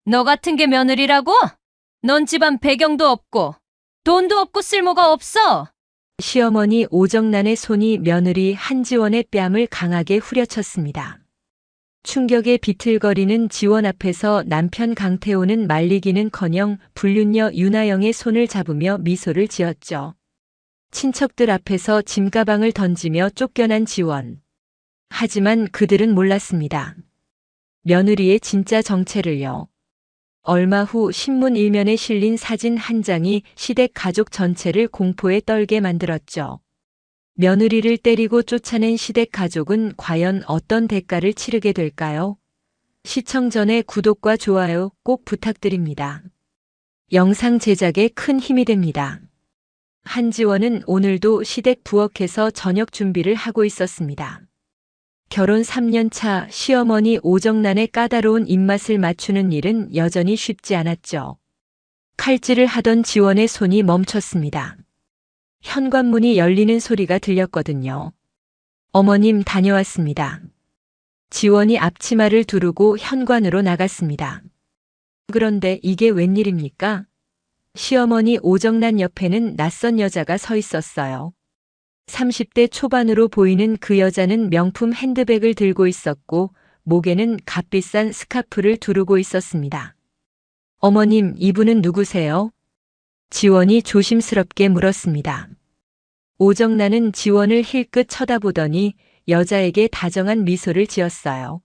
너 같은 게 며느리라고? 넌 집안 배경도 없고 돈도 없고 쓸모가 없어. 시어머니 오정란의 손이 며느리 한지원의 뺨을 강하게 후려쳤습니다. 충격에 비틀거리는 지원 앞에서 남편 강태호는 말리기는커녕 불륜녀 윤아영의 손을 잡으며 미소를 지었죠. 친척들 앞에서 짐가방을 던지며 쫓겨난 지원. 하지만 그들은 몰랐습니다. 며느리의 진짜 정체를요. 얼마 후 신문 일면에 실린 사진 한 장이 시댁 가족 전체를 공포에 떨게 만들었죠. 며느리를 때리고 쫓아낸 시댁 가족은 과연 어떤 대가를 치르게 될까요? 시청 전에 구독과 좋아요 꼭 부탁드립니다. 영상 제작에 큰 힘이 됩니다. 한지원은 오늘도 시댁 부엌에서 저녁 준비를 하고 있었습니다. 결혼 3년 차 시어머니 오정란의 까다로운 입맛을 맞추는 일은 여전히 쉽지 않았죠. 칼질을 하던 지원의 손이 멈췄습니다. 현관문이 열리는 소리가 들렸거든요. 어머님 다녀왔습니다. 지원이 앞치마를 두르고 현관으로 나갔습니다. 그런데 이게 웬일입니까? 시어머니 오정란 옆에는 낯선 여자가 서 있었어요. 30대 초반으로 보이는 그 여자는 명품 핸드백을 들고 있었고 목에는 값비싼 스카프를 두르고 있었습니다. 어머님, 이분은 누구세요? 지원이 조심스럽게 물었습니다. 오정란은 지원을 힐끗 쳐다보더니 여자에게 다정한 미소를 지었어요.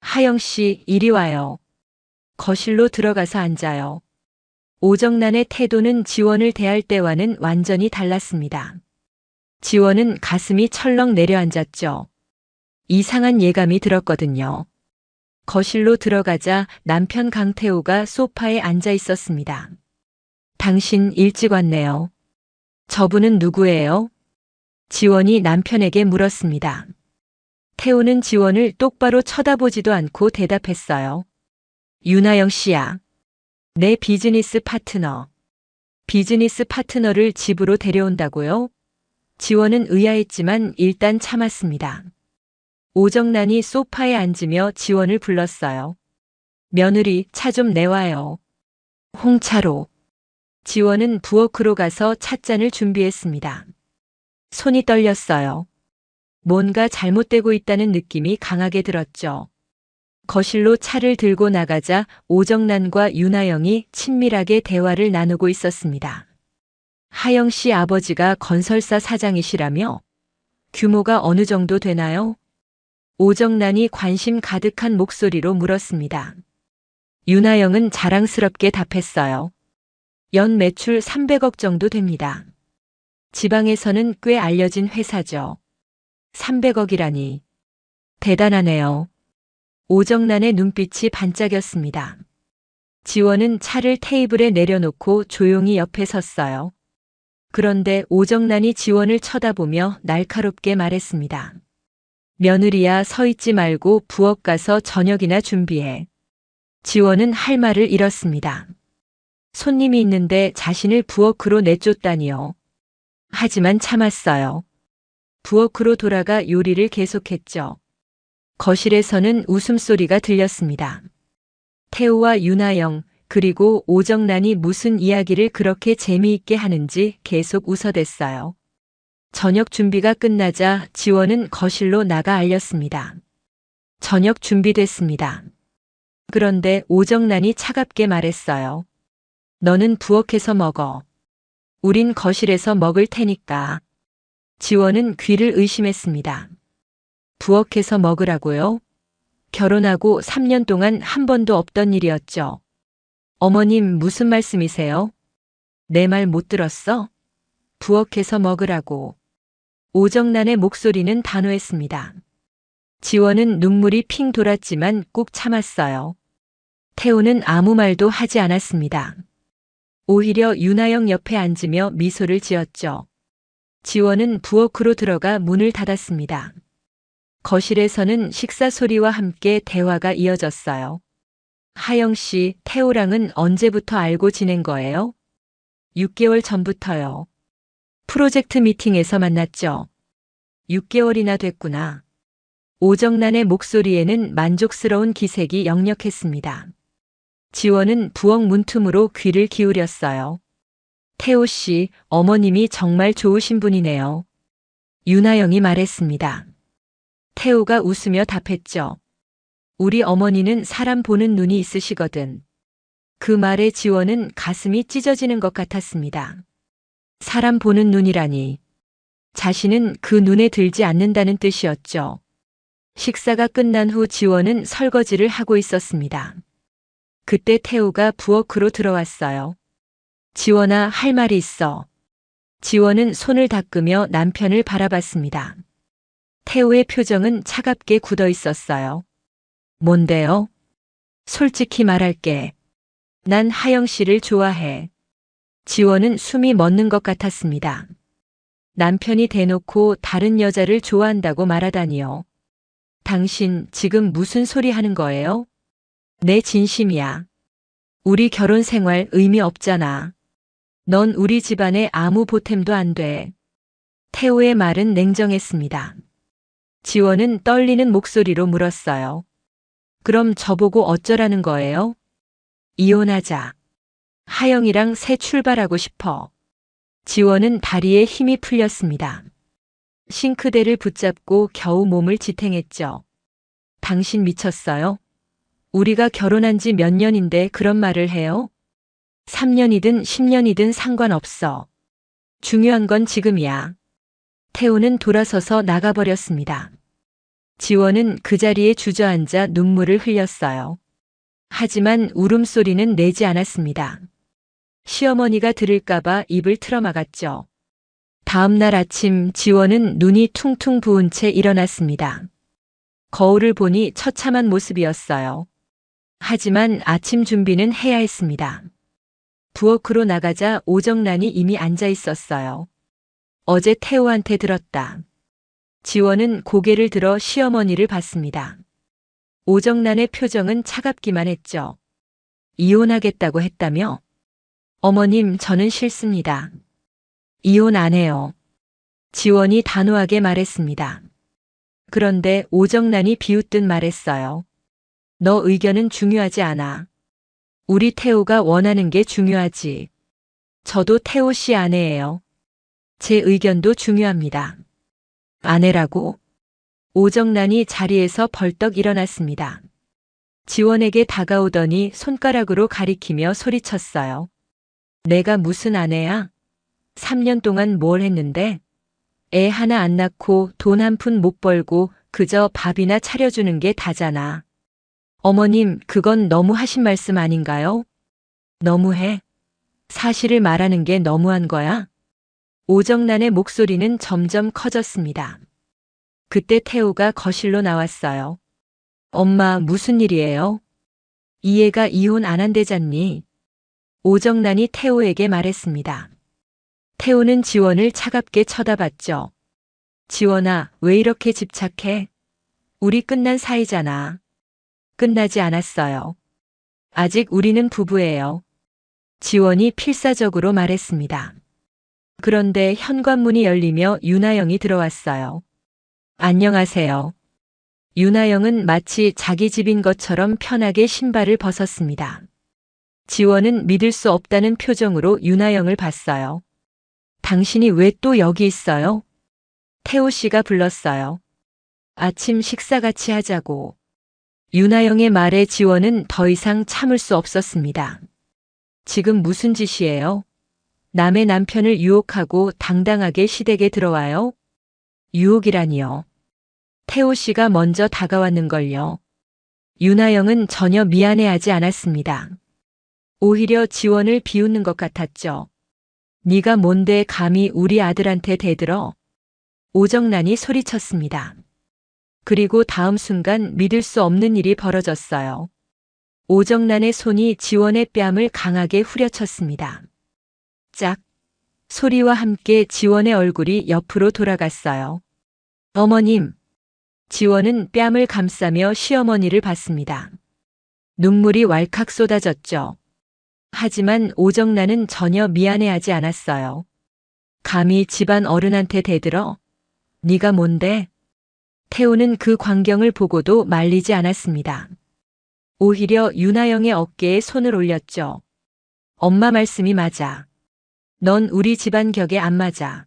하영 씨, 이리 와요. 거실로 들어가서 앉아요. 오정란의 태도는 지원을 대할 때와는 완전히 달랐습니다. 지원은 가슴이 철렁 내려앉았죠. 이상한 예감이 들었거든요. 거실로 들어가자 남편 강태호가 소파에 앉아 있었습니다. 당신 일찍 왔네요. 저분은 누구예요? 지원이 남편에게 물었습니다. 태호는 지원을 똑바로 쳐다보지도 않고 대답했어요. 윤아영 씨야. 내 비즈니스 파트너. 비즈니스 파트너를 집으로 데려온다고요? 지원은 의아했지만 일단 참았습니다. 오정란이 소파에 앉으며 지원을 불렀어요. 며느리, 차 좀 내와요. 홍차로. 지원은 부엌으로 가서 찻잔을 준비했습니다. 손이 떨렸어요. 뭔가 잘못되고 있다는 느낌이 강하게 들었죠. 거실로 차를 들고 나가자 오정란과 윤아영이 친밀하게 대화를 나누고 있었습니다. 하영 씨 아버지가 건설사 사장이시라며? 규모가 어느 정도 되나요? 오정란이 관심 가득한 목소리로 물었습니다. 윤아영은 자랑스럽게 답했어요. 연 매출 300억 정도 됩니다. 지방에서는 꽤 알려진 회사죠. 300억이라니. 대단하네요. 오정란의 눈빛이 반짝였습니다. 지원은 차를 테이블에 내려놓고 조용히 옆에 섰어요. 그런데 오정란이 지원을 쳐다보며 날카롭게 말했습니다. 며느리야, 서 있지 말고 부엌 가서 저녁이나 준비해. 지원은 할 말을 잃었습니다. 손님이 있는데 자신을 부엌으로 내쫓다니요. 하지만 참았어요. 부엌으로 돌아가 요리를 계속했죠. 거실에서는 웃음소리가 들렸습니다. 태호와 윤아영, 그리고 오정란이 무슨 이야기를 그렇게 재미있게 하는지 계속 웃어댔어요. 저녁 준비가 끝나자 지원은 거실로 나가 알렸습니다. 저녁 준비됐습니다. 그런데 오정란이 차갑게 말했어요. 너는 부엌에서 먹어. 우린 거실에서 먹을 테니까. 지원은 귀를 의심했습니다. 부엌에서 먹으라고요? 결혼하고 3년 동안 한 번도 없던 일이었죠. 어머님, 무슨 말씀이세요? 내 말 못 들었어? 부엌에서 먹으라고. 오정란의 목소리는 단호했습니다. 지원은 눈물이 핑 돌았지만 꾹 참았어요. 태호는 아무 말도 하지 않았습니다. 오히려 윤아영 옆에 앉으며 미소를 지었죠. 지원은 부엌으로 들어가 문을 닫았습니다. 거실에서는 식사 소리와 함께 대화가 이어졌어요. 하영 씨, 태호랑은 언제부터 알고 지낸 거예요? 6개월 전부터요. 프로젝트 미팅에서 만났죠. 6개월이나 됐구나. 오정란의 목소리에는 만족스러운 기색이 역력했습니다. 지원은 부엌 문틈으로 귀를 기울였어요. 태호 씨, 어머님이 정말 좋으신 분이네요. 윤하영이 말했습니다. 태호가 웃으며 답했죠. 우리 어머니는 사람 보는 눈이 있으시거든. 그 말에 지원은 가슴이 찢어지는 것 같았습니다. 사람 보는 눈이라니. 자신은 그 눈에 들지 않는다는 뜻이었죠. 식사가 끝난 후 지원은 설거지를 하고 있었습니다. 그때 태호가 부엌으로 들어왔어요. 지원아, 할 말이 있어. 지원은 손을 닦으며 남편을 바라봤습니다. 태호의 표정은 차갑게 굳어 있었어요. 뭔데요? 솔직히 말할게. 난 하영 씨를 좋아해. 지원은 숨이 멎는 것 같았습니다. 남편이 대놓고 다른 여자를 좋아한다고 말하다니요. 당신 지금 무슨 소리 하는 거예요? 내 진심이야. 우리 결혼 생활 의미 없잖아. 넌 우리 집안에 아무 보탬도 안 돼. 태호의 말은 냉정했습니다. 지원은 떨리는 목소리로 물었어요. 그럼 저보고 어쩌라는 거예요? 이혼하자. 하영이랑 새 출발하고 싶어. 지원은 다리에 힘이 풀렸습니다. 싱크대를 붙잡고 겨우 몸을 지탱했죠. 당신 미쳤어요? 우리가 결혼한 지 몇 년인데 그런 말을 해요? 3년이든 10년이든 상관없어. 중요한 건 지금이야. 태호는 돌아서서 나가버렸습니다. 지원은 그 자리에 주저앉아 눈물을 흘렸어요. 하지만 울음소리는 내지 않았습니다. 시어머니가 들을까봐 입을 틀어막았죠. 다음 날 아침 지원은 눈이 퉁퉁 부은 채 일어났습니다. 거울을 보니 처참한 모습이었어요. 하지만 아침 준비는 해야 했습니다. 부엌으로 나가자 오정란이 이미 앉아 있었어요. 어제 태호한테 들었다. 지원은 고개를 들어 시어머니를 봤습니다. 오정란의 표정은 차갑기만 했죠. 이혼하겠다고 했다며? 어머님, 저는 싫습니다. 이혼 안 해요. 지원이 단호하게 말했습니다. 그런데 오정란이 비웃듯 말했어요. 너 의견은 중요하지 않아. 우리 태호가 원하는 게 중요하지. 저도 태호 씨 아내예요. 제 의견도 중요합니다. 아내라고? 오정란이 자리에서 벌떡 일어났습니다. 지원에게 다가오더니 손가락으로 가리키며 소리쳤어요. 내가 무슨 아내야? 3년 동안 뭘 했는데? 애 하나 안 낳고 돈 한 푼 못 벌고 그저 밥이나 차려주는 게 다잖아. 어머님, 그건 너무 하신 말씀 아닌가요? 너무해. 사실을 말하는 게 너무한 거야? 오정란의 목소리는 점점 커졌습니다. 그때 태호가 거실로 나왔어요. 엄마, 무슨 일이에요? 이 애가 이혼 안 한대잖니? 오정란이 태호에게 말했습니다. 태호는 지원을 차갑게 쳐다봤죠. 지원아, 왜 이렇게 집착해? 우리 끝난 사이잖아. 끝나지 않았어요. 아직 우리는 부부예요. 지원이 필사적으로 말했습니다. 그런데 현관문이 열리며 윤하영이 들어왔어요. 안녕하세요. 윤하영은 마치 자기 집인 것처럼 편하게 신발을 벗었습니다. 지원은 믿을 수 없다는 표정으로 윤하영을 봤어요. 당신이 왜 또 여기 있어요? 태호 씨가 불렀어요. 아침 식사 같이 하자고. 윤하영의 말에 지원은 더 이상 참을 수 없었습니다. 지금 무슨 짓이에요? 남의 남편을 유혹하고 당당하게 시댁에 들어와요? 유혹이라니요. 태호 씨가 먼저 다가왔는걸요. 윤하영은 전혀 미안해하지 않았습니다. 오히려 지원을 비웃는 것 같았죠. 네가 뭔데 감히 우리 아들한테 대들어? 오정란이 소리쳤습니다. 그리고 다음 순간 믿을 수 없는 일이 벌어졌어요. 오정란의 손이 지원의 뺨을 강하게 후려쳤습니다. 짝! 소리와 함께 지원의 얼굴이 옆으로 돌아갔어요. 어머님! 지원은 뺨을 감싸며 시어머니를 봤습니다. 눈물이 왈칵 쏟아졌죠. 하지만 오정란은 전혀 미안해하지 않았어요. 감히 집안 어른한테 대들어? 네가 뭔데? 태호는 그 광경을 보고도 말리지 않았습니다. 오히려 윤아영의 어깨에 손을 올렸죠. 엄마 말씀이 맞아. 넌 우리 집안 격에 안 맞아.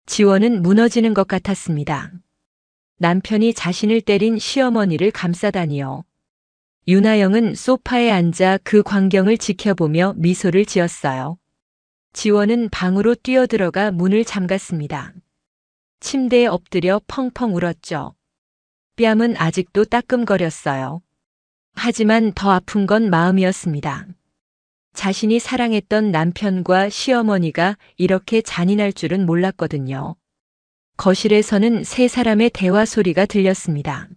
지원은 무너지는 것 같았습니다. 남편이 자신을 때린 시어머니를 감싸다니요. 윤아영은 소파에 앉아 그 광경을 지켜보며 미소를 지었어요. 지원은 방으로 뛰어들어가 문을 잠갔습니다. 침대에 엎드려 펑펑 울었죠. 뺨은 아직도 따끔거렸어요. 하지만 더 아픈 건 마음이었습니다. 자신이 사랑했던 남편과 시어머니가 이렇게 잔인할 줄은 몰랐거든요. 거실에서는 세 사람의 대화 소리가 들렸습니다.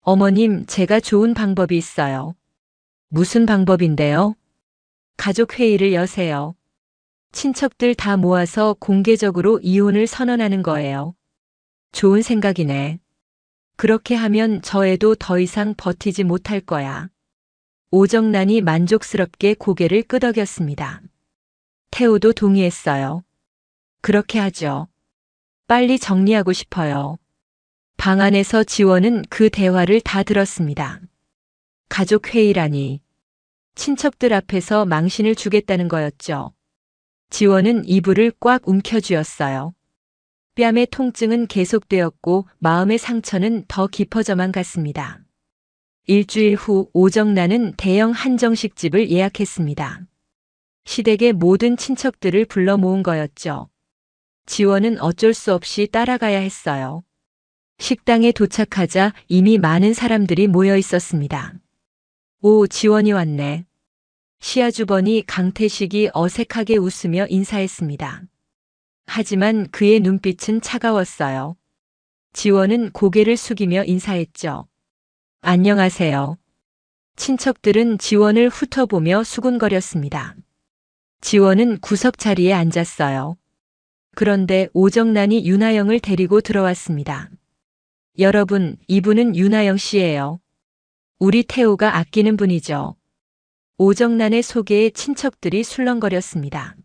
어머님, 제가 좋은 방법이 있어요. 무슨 방법인데요? 가족 회의를 여세요. 친척들 다 모아서 공개적으로 이혼을 선언하는 거예요. 좋은 생각이네. 그렇게 하면 저 애도 더 이상 버티지 못할 거야. 오정란이 만족스럽게 고개를 끄덕였습니다. 태호도 동의했어요. 그렇게 하죠. 빨리 정리하고 싶어요. 방 안에서 지원은 그 대화를 다 들었습니다. 가족 회의라니. 친척들 앞에서 망신을 주겠다는 거였죠. 지원은 이불을 꽉 움켜쥐었어요. 뺨의 통증은 계속되었고 마음의 상처는 더 깊어져만 갔습니다. 일주일 후 오정란은 대형 한정식집을 예약했습니다. 시댁의 모든 친척들을 불러 모은 거였죠. 지원은 어쩔 수 없이 따라가야 했어요. 식당에 도착하자 이미 많은 사람들이 모여 있었습니다. 오, 지원이 왔네. 시아주버니 강태식이 어색하게 웃으며 인사했습니다. 하지만 그의 눈빛은 차가웠어요. 지원은 고개를 숙이며 인사했죠. 안녕하세요. 친척들은 지원을 훑어보며 수군거렸습니다. 지원은 구석 자리에 앉았어요. 그런데 오정란이 윤아영을 데리고 들어왔습니다. 여러분, 이분은 윤아영 씨예요. 우리 태호가 아끼는 분이죠. 오정란의 소개에 친척들이 술렁거렸습니다.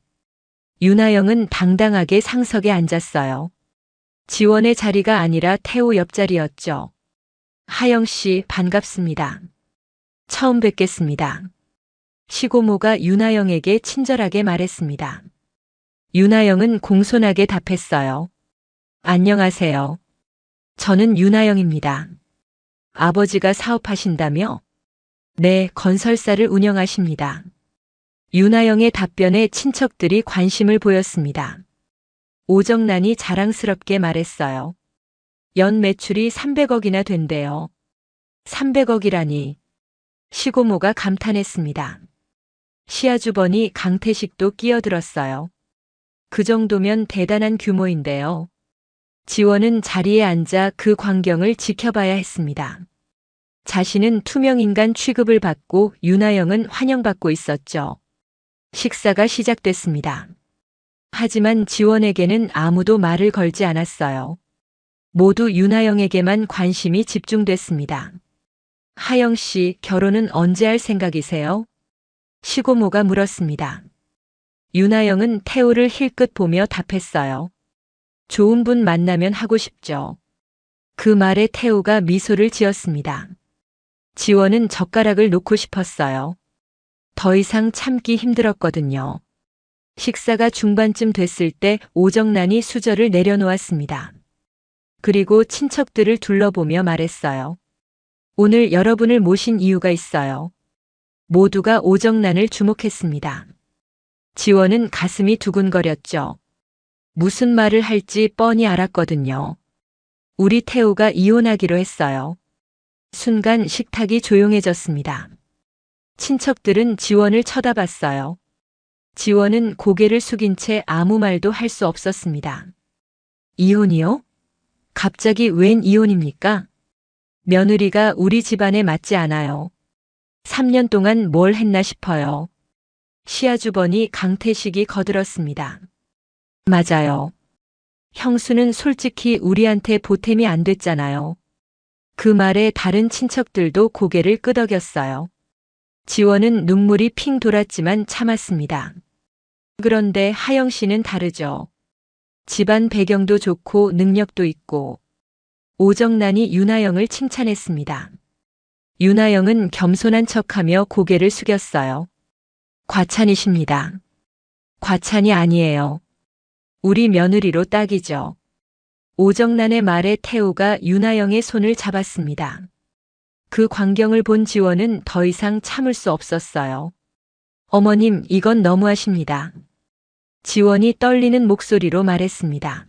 윤아영은 당당하게 상석에 앉았어요. 지원의 자리가 아니라 태호 옆자리였죠. 하영 씨, 반갑습니다. 처음 뵙겠습니다. 시고모가 윤아영에게 친절하게 말했습니다. 윤아영은 공손하게 답했어요. 안녕하세요. 저는 윤아영입니다. 아버지가 사업하신다며? 네, 건설사를 운영하십니다. 윤아영의 답변에 친척들이 관심을 보였습니다. 오정란이 자랑스럽게 말했어요. 연 매출이 300억이나 된대요. 300억이라니. 시고모가 감탄했습니다. 시아주버니 강태식도 끼어들었어요. 그 정도면 대단한 규모인데요. 지원은 자리에 앉아 그 광경을 지켜봐야 했습니다. 자신은 투명인간 취급을 받고 윤아영은 환영받고 있었죠. 식사가 시작됐습니다. 하지만 지원에게는 아무도 말을 걸지 않았어요. 모두 윤아영에게만 관심이 집중됐습니다. 하영 씨, 결혼은 언제 할 생각이세요? 시고모가 물었습니다. 윤아영은 태호를 힐끗 보며 답했어요. 좋은 분 만나면 하고 싶죠. 그 말에 태호가 미소를 지었습니다. 지원은 젓가락을 놓고 싶었어요. 더 이상 참기 힘들었거든요. 식사가 중반쯤 됐을 때 오정란이 수저를 내려놓았습니다. 그리고 친척들을 둘러보며 말했어요. 오늘 여러분을 모신 이유가 있어요. 모두가 오정란을 주목했습니다. 지원은 가슴이 두근거렸죠. 무슨 말을 할지 뻔히 알았거든요. 우리 태호가 이혼하기로 했어요. 순간 식탁이 조용해졌습니다. 친척들은 지원을 쳐다봤어요. 지원은 고개를 숙인 채 아무 말도 할 수 없었습니다. 이혼이요? 갑자기 웬 이혼입니까? 며느리가 우리 집안에 맞지 않아요. 3년 동안 뭘 했나 싶어요. 시아주버니 강태식이 거들었습니다. 맞아요. 형수는 솔직히 우리한테 보탬이 안 됐잖아요. 그 말에 다른 친척들도 고개를 끄덕였어요. 지원은 눈물이 핑 돌았지만 참았습니다. 그런데 하영 씨는 다르죠. 집안 배경도 좋고 능력도 있고. 오정란이 윤아영을 칭찬했습니다. 윤하영은 겸손한 척하며 고개를 숙였어요. 과찬이십니다. 과찬이 아니에요. 우리 며느리로 딱이죠. 오정란의 말에 태호가 윤하영의 손을 잡았습니다. 그 광경을 본 지원은 더 이상 참을 수 없었어요. 어머님, 이건 너무하십니다. 지원이 떨리는 목소리로 말했습니다.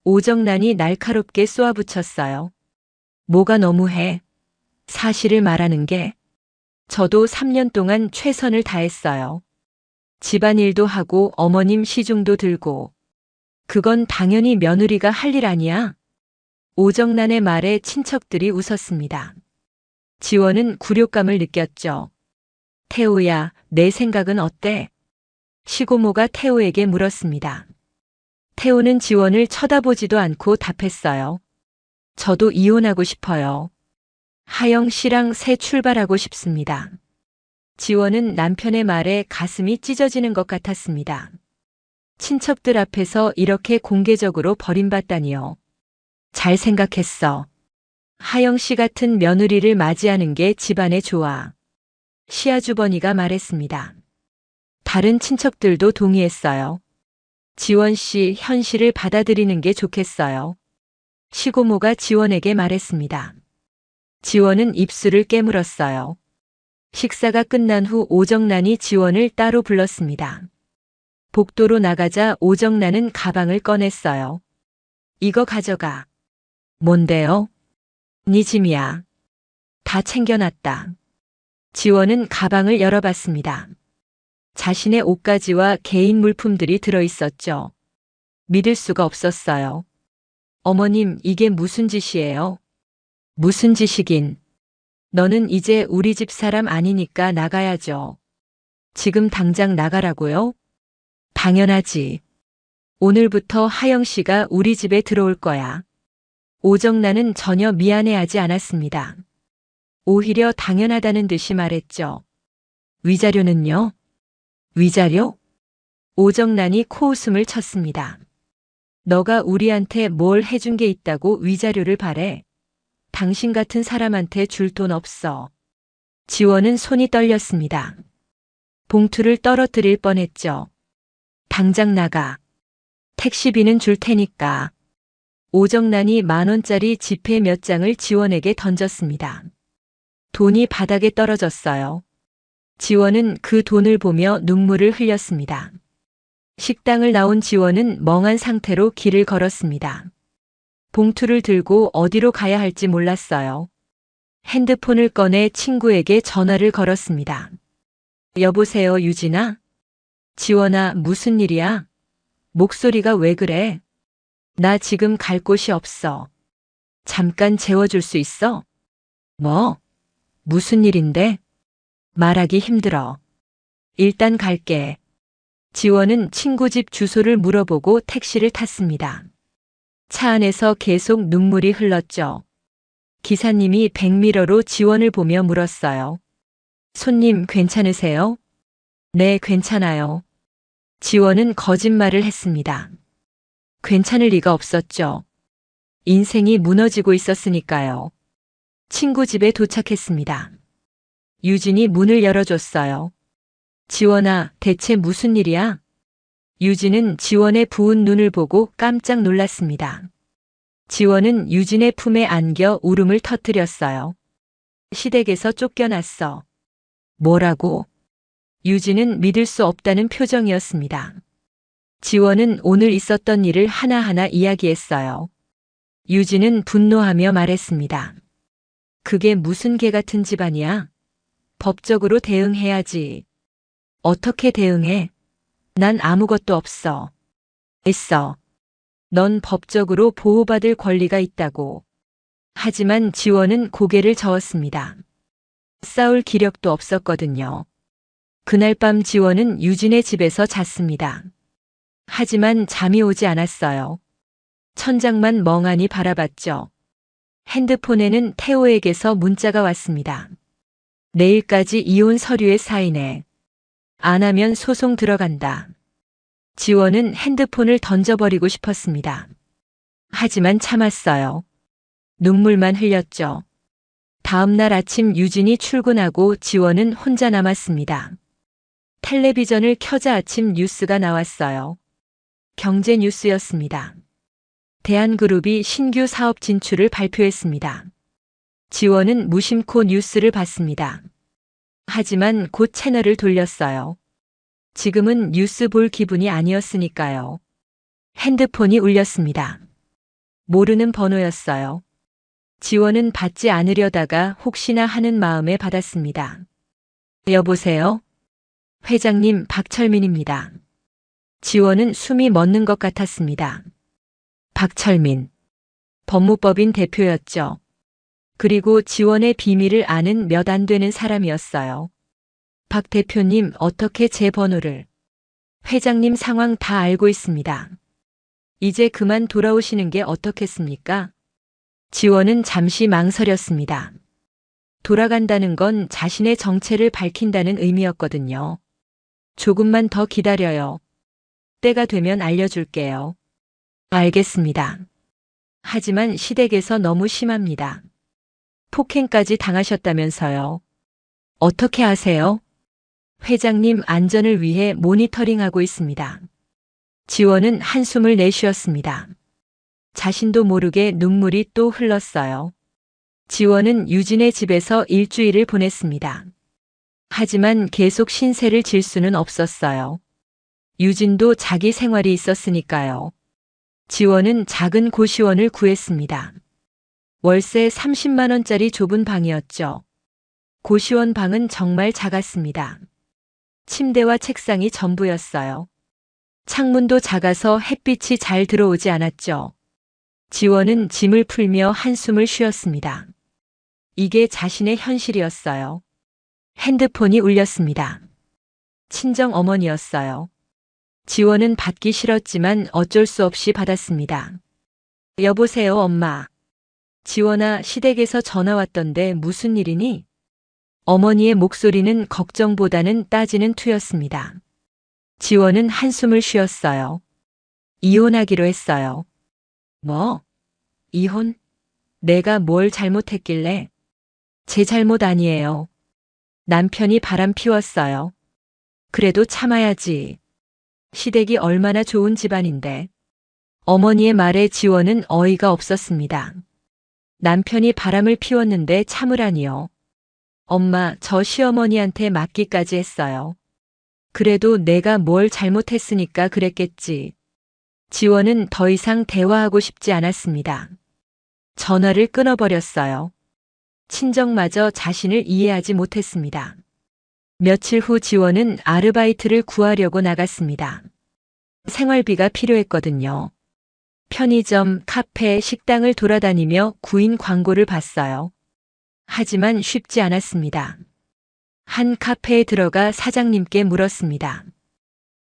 오정란이 날카롭게 쏘아붙였어요. 뭐가 너무해? 사실을 말하는 게. 저도 3년 동안 최선을 다했어요. 집안일도 하고 어머님 시중도 들고. 그건 당연히 며느리가 할 일 아니야. 오정란의 말에 친척들이 웃었습니다. 지원은 굴욕감을 느꼈죠. 태호야, 내 생각은 어때? 시고모가 태호에게 물었습니다. 태호는 지원을 쳐다보지도 않고 답했어요. 저도 이혼하고 싶어요. 하영 씨랑 새 출발하고 싶습니다. 지원은 남편의 말에 가슴이 찢어지는 것 같았습니다. 친척들 앞에서 이렇게 공개적으로 버림받다니요. 잘 생각했어. 하영 씨 같은 며느리를 맞이하는 게 집안에 좋아. 시아주버니가 말했습니다. 다른 친척들도 동의했어요. 지원 씨 현실을 받아들이는 게 좋겠어요. 시고모가 지원에게 말했습니다. 지원은 입술을 깨물었어요. 식사가 끝난 후 오정란이 지원을 따로 불렀습니다. 복도로 나가자 오정란은 가방을 꺼냈어요. 이거 가져가. 뭔데요? 네 짐이야. 다 챙겨놨다. 지원은 가방을 열어봤습니다. 자신의 옷가지와 개인 물품들이 들어있었죠. 믿을 수가 없었어요. 어머님, 이게 무슨 짓이에요? 무슨 짓이긴. 너는 이제 우리 집 사람 아니니까 나가야죠. 지금 당장 나가라고요? 당연하지. 오늘부터 하영 씨가 우리 집에 들어올 거야. 오정란은 전혀 미안해하지 않았습니다. 오히려 당연하다는 듯이 말했죠. 위자료는요? 위자료? 오정란이 코웃음을 쳤습니다. 너가 우리한테 뭘 해준 게 있다고 위자료를 바래? 당신 같은 사람한테 줄 돈 없어. 지원은 손이 떨렸습니다. 봉투를 떨어뜨릴 뻔했죠. 당장 나가. 택시비는 줄 테니까. 오정란이 10,000원짜리 지폐 몇 장을 지원에게 던졌습니다. 돈이 바닥에 떨어졌어요. 지원은 그 돈을 보며 눈물을 흘렸습니다. 식당을 나온 지원은 멍한 상태로 길을 걸었습니다. 봉투를 들고 어디로 가야 할지 몰랐어요. 핸드폰을 꺼내 친구에게 전화를 걸었습니다. 여보세요, 유진아? 지원아, 무슨 일이야? 목소리가 왜 그래? 나 지금 갈 곳이 없어. 잠깐 재워줄 수 있어? 뭐? 무슨 일인데? 말하기 힘들어. 일단 갈게. 지원은 친구 집 주소를 물어보고 택시를 탔습니다. 차 안에서 계속 눈물이 흘렀죠. 기사님이 백미러로 지원을 보며 물었어요. 손님 괜찮으세요? 네, 괜찮아요. 지원은 거짓말을 했습니다. 괜찮을 리가 없었죠. 인생이 무너지고 있었으니까요. 친구 집에 도착했습니다. 유진이 문을 열어줬어요. 지원아, 대체 무슨 일이야? 유진은 지원의 부은 눈을 보고 깜짝 놀랐습니다. 지원은 유진의 품에 안겨 울음을 터뜨렸어요. 시댁에서 쫓겨났어. 뭐라고? 유진은 믿을 수 없다는 표정이었습니다. 지원은 오늘 있었던 일을 하나하나 이야기했어요. 유진은 분노하며 말했습니다. 그게 무슨 개 같은 집안이야? 법적으로 대응해야지. 어떻게 대응해? 난 아무것도 없어. 있어. 넌 법적으로 보호받을 권리가 있다고. 하지만 지원은 고개를 저었습니다. 싸울 기력도 없었거든요. 그날 밤 지원은 유진의 집에서 잤습니다. 하지만 잠이 오지 않았어요. 천장만 멍하니 바라봤죠. 핸드폰에는 태호에게서 문자가 왔습니다. 내일까지 이혼 서류에 사인해. 안 하면 소송 들어간다. 지원은 핸드폰을 던져버리고 싶었습니다. 하지만 참았어요. 눈물만 흘렸죠. 다음 날 아침 유진이 출근하고 지원은 혼자 남았습니다. 텔레비전을 켜자 아침 뉴스가 나왔어요. 경제 뉴스였습니다. 대한그룹이 신규 사업 진출을 발표했습니다. 지원은 무심코 뉴스를 봤습니다. 하지만 곧 채널을 돌렸어요. 지금은 뉴스 볼 기분이 아니었으니까요. 핸드폰이 울렸습니다. 모르는 번호였어요. 지원은 받지 않으려다가 혹시나 하는 마음에 받았습니다. 여보세요? 회장님 박철민입니다. 지원은 숨이 멎는 것 같았습니다. 박철민. 법무법인 대표였죠. 그리고 지원의 비밀을 아는 몇 안 되는 사람이었어요. 박 대표님 어떻게 제 번호를. 회장님 상황 다 알고 있습니다. 이제 그만 돌아오시는 게 어떻겠습니까? 지원은 잠시 망설였습니다. 돌아간다는 건 자신의 정체를 밝힌다는 의미였거든요. 조금만 더 기다려요. 때가 되면 알려줄게요. 알겠습니다. 하지만 시댁에서 너무 심합니다. 폭행까지 당하셨다면서요. 어떻게 아세요? 회장님 안전을 위해 모니터링하고 있습니다. 지원은 한숨을 내쉬었습니다. 자신도 모르게 눈물이 또 흘렀어요. 지원은 유진의 집에서 일주일을 보냈습니다. 하지만 계속 신세를 질 수는 없었어요. 유진도 자기 생활이 있었으니까요. 지원은 작은 고시원을 구했습니다. 월세 30만 원짜리 좁은 방이었죠. 고시원 방은 정말 작았습니다. 침대와 책상이 전부였어요. 창문도 작아서 햇빛이 잘 들어오지 않았죠. 지원은 짐을 풀며 한숨을 쉬었습니다. 이게 자신의 현실이었어요. 핸드폰이 울렸습니다. 친정 어머니였어요. 지원은 받기 싫었지만 어쩔 수 없이 받았습니다. 여보세요, 엄마. 지원아, 시댁에서 전화 왔던데 무슨 일이니? 어머니의 목소리는 걱정보다는 따지는 투였습니다. 지원은 한숨을 쉬었어요. 이혼하기로 했어요. 뭐? 이혼? 내가 뭘 잘못했길래? 제 잘못 아니에요. 남편이 바람 피웠어요. 그래도 참아야지. 시댁이 얼마나 좋은 집안인데. 어머니의 말에 지원은 어이가 없었습니다. 남편이 바람을 피웠는데 참으라니요. 엄마, 저 시어머니한테 맡기까지 했어요. 그래도 내가 뭘 잘못했으니까 그랬겠지. 지원은 더 이상 대화하고 싶지 않았습니다. 전화를 끊어버렸어요. 친정마저 자신을 이해하지 못했습니다. 며칠 후 지원은 아르바이트를 구하려고 나갔습니다. 생활비가 필요했거든요. 편의점, 카페, 식당을 돌아다니며 구인 광고를 봤어요. 하지만 쉽지 않았습니다. 한 카페에 들어가 사장님께 물었습니다.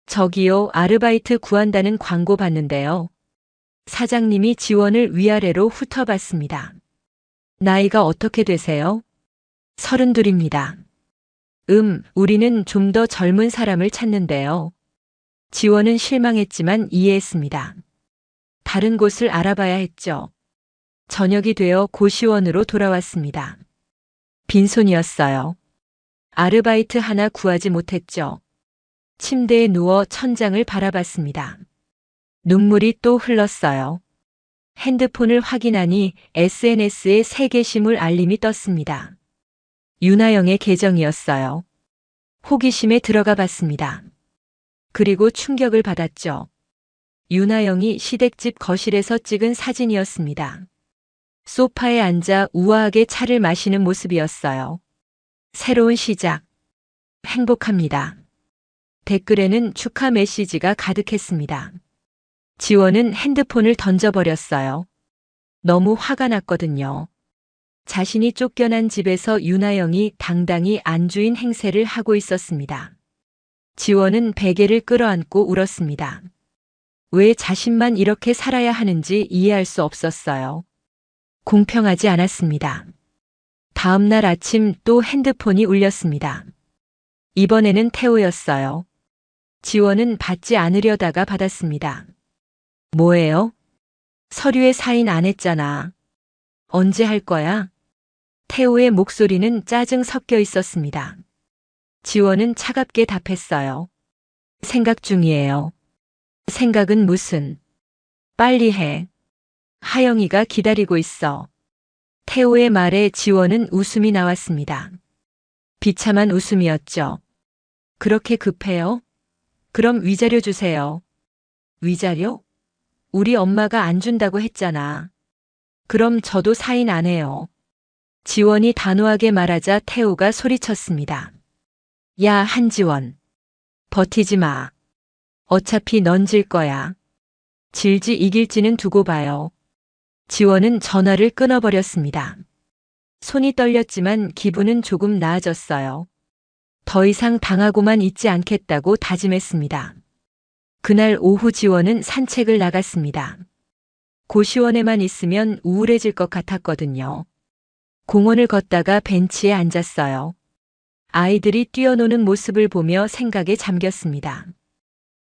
저기요, 아르바이트 구한다는 광고 봤는데요. 사장님이 지원을 위아래로 훑어봤습니다. 나이가 어떻게 되세요? 32입니다. 우리는 좀 더 젊은 사람을 찾는데요. 지원은 실망했지만 이해했습니다. 다른 곳을 알아봐야 했죠. 저녁이 되어 고시원으로 돌아왔습니다. 빈손이었어요. 아르바이트 하나 구하지 못했죠. 침대에 누워 천장을 바라봤습니다. 눈물이 또 흘렀어요. 핸드폰을 확인하니 SNS에 새 게시물 알림이 떴습니다. 윤하영의 계정이었어요. 호기심에 들어가 봤습니다. 그리고 충격을 받았죠. 윤하영이 시댁집 거실에서 찍은 사진이었습니다. 소파에 앉아 우아하게 차를 마시는 모습이었어요. 새로운 시작. 행복합니다. 댓글에는 축하 메시지가 가득했습니다. 지원은 핸드폰을 던져버렸어요. 너무 화가 났거든요. 자신이 쫓겨난 집에서 윤하영이 당당히 안주인 행세를 하고 있었습니다. 지원은 베개를 끌어안고 울었습니다. 왜 자신만 이렇게 살아야 하는지 이해할 수 없었어요. 공평하지 않았습니다. 다음 날 아침 또 핸드폰이 울렸습니다. 이번에는 태호였어요. 지원은 받지 않으려다가 받았습니다. 뭐예요? 서류에 사인 안 했잖아. 언제 할 거야? 태호의 목소리는 짜증 섞여 있었습니다. 지원은 차갑게 답했어요. 생각 중이에요. 생각은 무슨? 빨리 해. 하영이가 기다리고 있어. 태호의 말에 지원은 웃음이 나왔습니다. 비참한 웃음이었죠. 그렇게 급해요? 그럼 위자료 주세요. 위자료? 우리 엄마가 안 준다고 했잖아. 그럼 저도 사인 안 해요. 지원이 단호하게 말하자 태호가 소리쳤습니다. 야, 한지원. 버티지 마. 어차피 넌 질 거야. 질지 이길지는 두고 봐요. 지원은 전화를 끊어버렸습니다. 손이 떨렸지만 기분은 조금 나아졌어요. 더 이상 당하고만 있지 않겠다고 다짐했습니다. 그날 오후 지원은 산책을 나갔습니다. 고시원에만 있으면 우울해질 것 같았거든요. 공원을 걷다가 벤치에 앉았어요. 아이들이 뛰어노는 모습을 보며 생각에 잠겼습니다.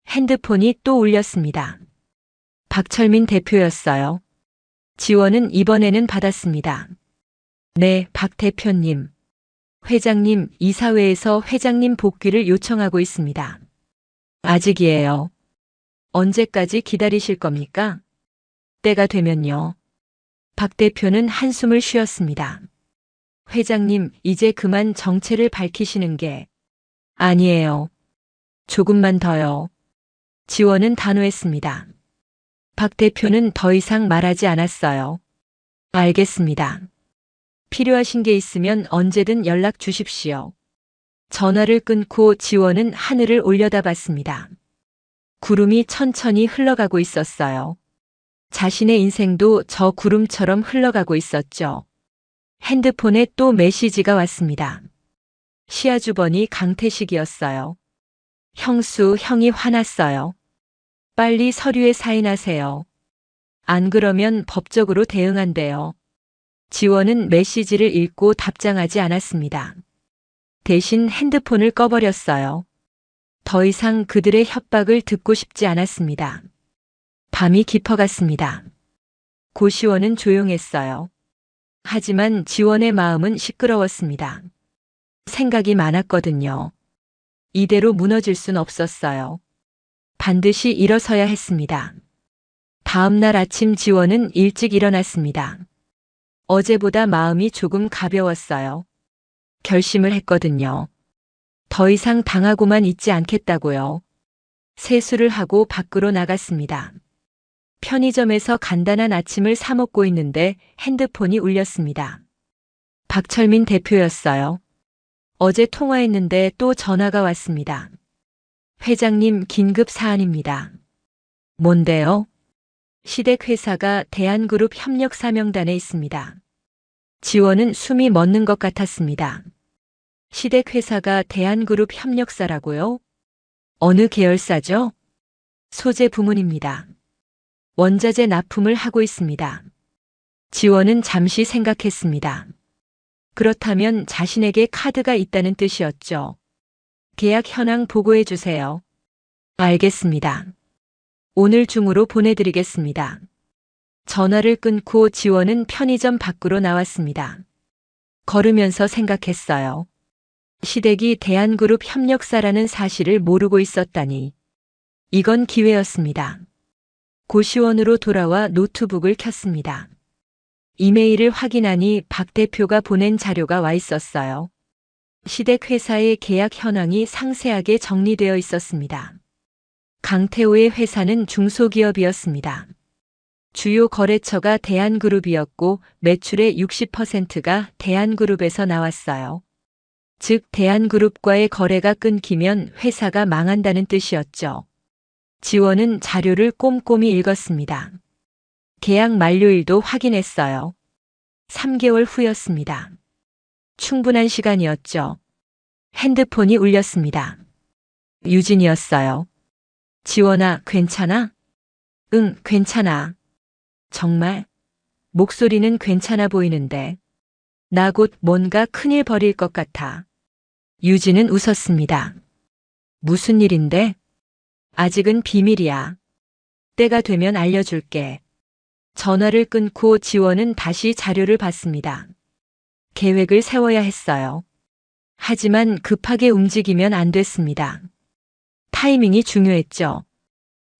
핸드폰이 또 울렸습니다. 박철민 대표였어요. 지원은 이번에는 받았습니다. 네, 박 대표님. 회장님, 이사회에서 회장님 복귀를 요청하고 있습니다. 아직이에요. 언제까지 기다리실 겁니까? 때가 되면요. 박 대표는 한숨을 쉬었습니다. 회장님, 이제 그만 정체를 밝히시는 게 아니에요. 조금만 더요. 지원은 단호했습니다. 박 대표는 더 이상 말하지 않았어요. 알겠습니다. 필요하신 게 있으면 언제든 연락 주십시오. 전화를 끊고 지원은 하늘을 올려다봤습니다. 구름이 천천히 흘러가고 있었어요. 자신의 인생도 저 구름처럼 흘러가고 있었죠. 핸드폰에 또 메시지가 왔습니다. 시아주번이 강태식이었어요. 형수, 형이 화났어요. 빨리 서류에 사인하세요. 안 그러면 법적으로 대응한대요. 지원은 메시지를 읽고 답장하지 않았습니다. 대신 핸드폰을 꺼버렸어요. 더 이상 그들의 협박을 듣고 싶지 않았습니다. 밤이 깊어갔습니다. 고시원은 조용했어요. 하지만 지원의 마음은 시끄러웠습니다. 생각이 많았거든요. 이대로 무너질 순 없었어요. 반드시 일어서야 했습니다. 다음 날 아침 지원은 일찍 일어났습니다. 어제보다 마음이 조금 가벼웠어요. 결심을 했거든요. 더 이상 당하고만 있지 않겠다고요. 세수를 하고 밖으로 나갔습니다. 편의점에서 간단한 아침을 사 먹고 있는데 핸드폰이 울렸습니다. 박철민 대표였어요. 어제 통화했는데 또 전화가 왔습니다. 회장님, 긴급 사안입니다. 뭔데요? 시댁회사가 대한그룹 협력 사명단에 있습니다. 지원은 숨이 멎는 것 같았습니다. 시댁회사가 대한그룹 협력사라고요? 어느 계열사죠? 소재 부문입니다. 원자재 납품을 하고 있습니다. 지원은 잠시 생각했습니다. 그렇다면 자신에게 카드가 있다는 뜻이었죠. 계약 현황 보고해 주세요. 알겠습니다. 오늘 중으로 보내드리겠습니다. 전화를 끊고 지원은 편의점 밖으로 나왔습니다. 걸으면서 생각했어요. 시댁이 대한그룹 협력사라는 사실을 모르고 있었다니. 이건 기회였습니다. 고시원으로 돌아와 노트북을 켰습니다. 이메일을 확인하니 박 대표가 보낸 자료가 와 있었어요. 시댁 회사의 계약 현황이 상세하게 정리되어 있었습니다. 강태호의 회사는 중소기업이었습니다. 주요 거래처가 대한그룹이었고 매출의 60%가 대한그룹에서 나왔어요. 즉 대한그룹과의 거래가 끊기면 회사가 망한다는 뜻이었죠. 지원은 자료를 꼼꼼히 읽었습니다. 계약 만료일도 확인했어요. 3개월 후였습니다. 충분한 시간이었죠. 핸드폰이 울렸습니다. 유진이었어요. 지원아, 괜찮아? 응, 괜찮아. 정말? 목소리는 괜찮아 보이는데. 나 곧 뭔가 큰일 벌일 것 같아. 유진은 웃었습니다. 무슨 일인데? 아직은 비밀이야. 때가 되면 알려줄게. 전화를 끊고 지원은 다시 자료를 봤습니다. 계획을 세워야 했어요. 하지만 급하게 움직이면 안 됐습니다. 타이밍이 중요했죠.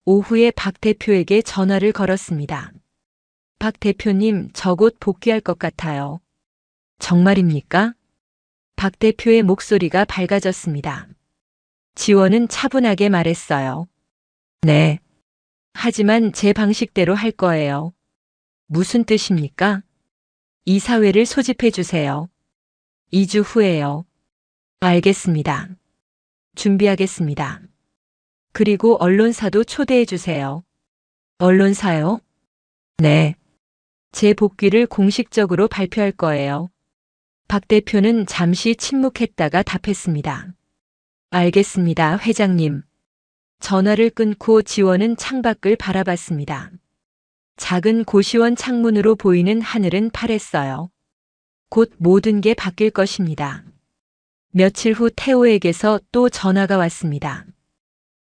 오후에 박 대표에게 전화를 걸었습니다. 박 대표님, 저 곧 복귀할 것 같아요. 정말입니까? 박 대표의 목소리가 밝아졌습니다. 지원은 차분하게 말했어요. 네. 하지만 제 방식대로 할 거예요. 무슨 뜻입니까? 이사회를 소집해 주세요. 2주 후에요. 알겠습니다. 준비하겠습니다. 그리고 언론사도 초대해 주세요. 언론사요? 네. 제 복귀를 공식적으로 발표할 거예요. 박 대표는 잠시 침묵했다가 답했습니다. 알겠습니다, 회장님. 전화를 끊고 지원은 창밖을 바라봤습니다. 작은 고시원 창문으로 보이는 하늘은 파랬어요. 곧 모든 게 바뀔 것입니다. 며칠 후 태호에게서 또 전화가 왔습니다.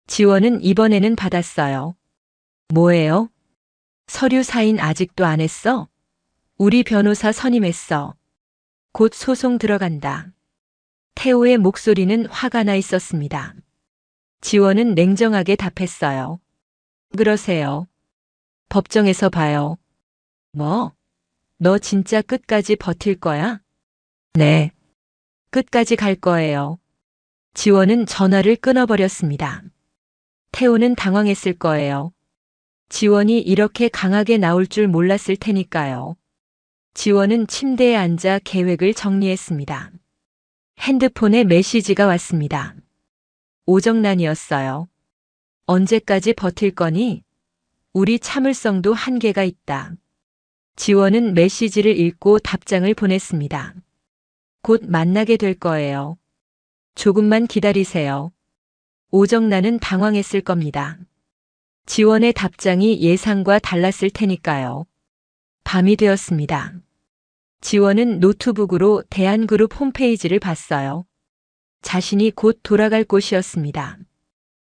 지원은 이번에는 받았어요. 뭐예요? 서류 사인 아직도 안 했어? 우리 변호사 선임했어. 곧 소송 들어간다. 태호의 목소리는 화가 나 있었습니다. 지원은 냉정하게 답했어요. 그러세요. 법정에서 봐요. 뭐? 너 진짜 끝까지 버틸 거야? 네. 끝까지 갈 거예요. 지원은 전화를 끊어버렸습니다. 태호는 당황했을 거예요. 지원이 이렇게 강하게 나올 줄 몰랐을 테니까요. 지원은 침대에 앉아 계획을 정리했습니다. 핸드폰에 메시지가 왔습니다. 오정란이었어요. 언제까지 버틸 거니? 우리 참을성도 한계가 있다. 지원은 메시지를 읽고 답장을 보냈습니다. 곧 만나게 될 거예요. 조금만 기다리세요. 오정란은 당황했을 겁니다. 지원의 답장이 예상과 달랐을 테니까요. 밤이 되었습니다. 지원은 노트북으로 대한그룹 홈페이지를 봤어요. 자신이 곧 돌아갈 곳이었습니다.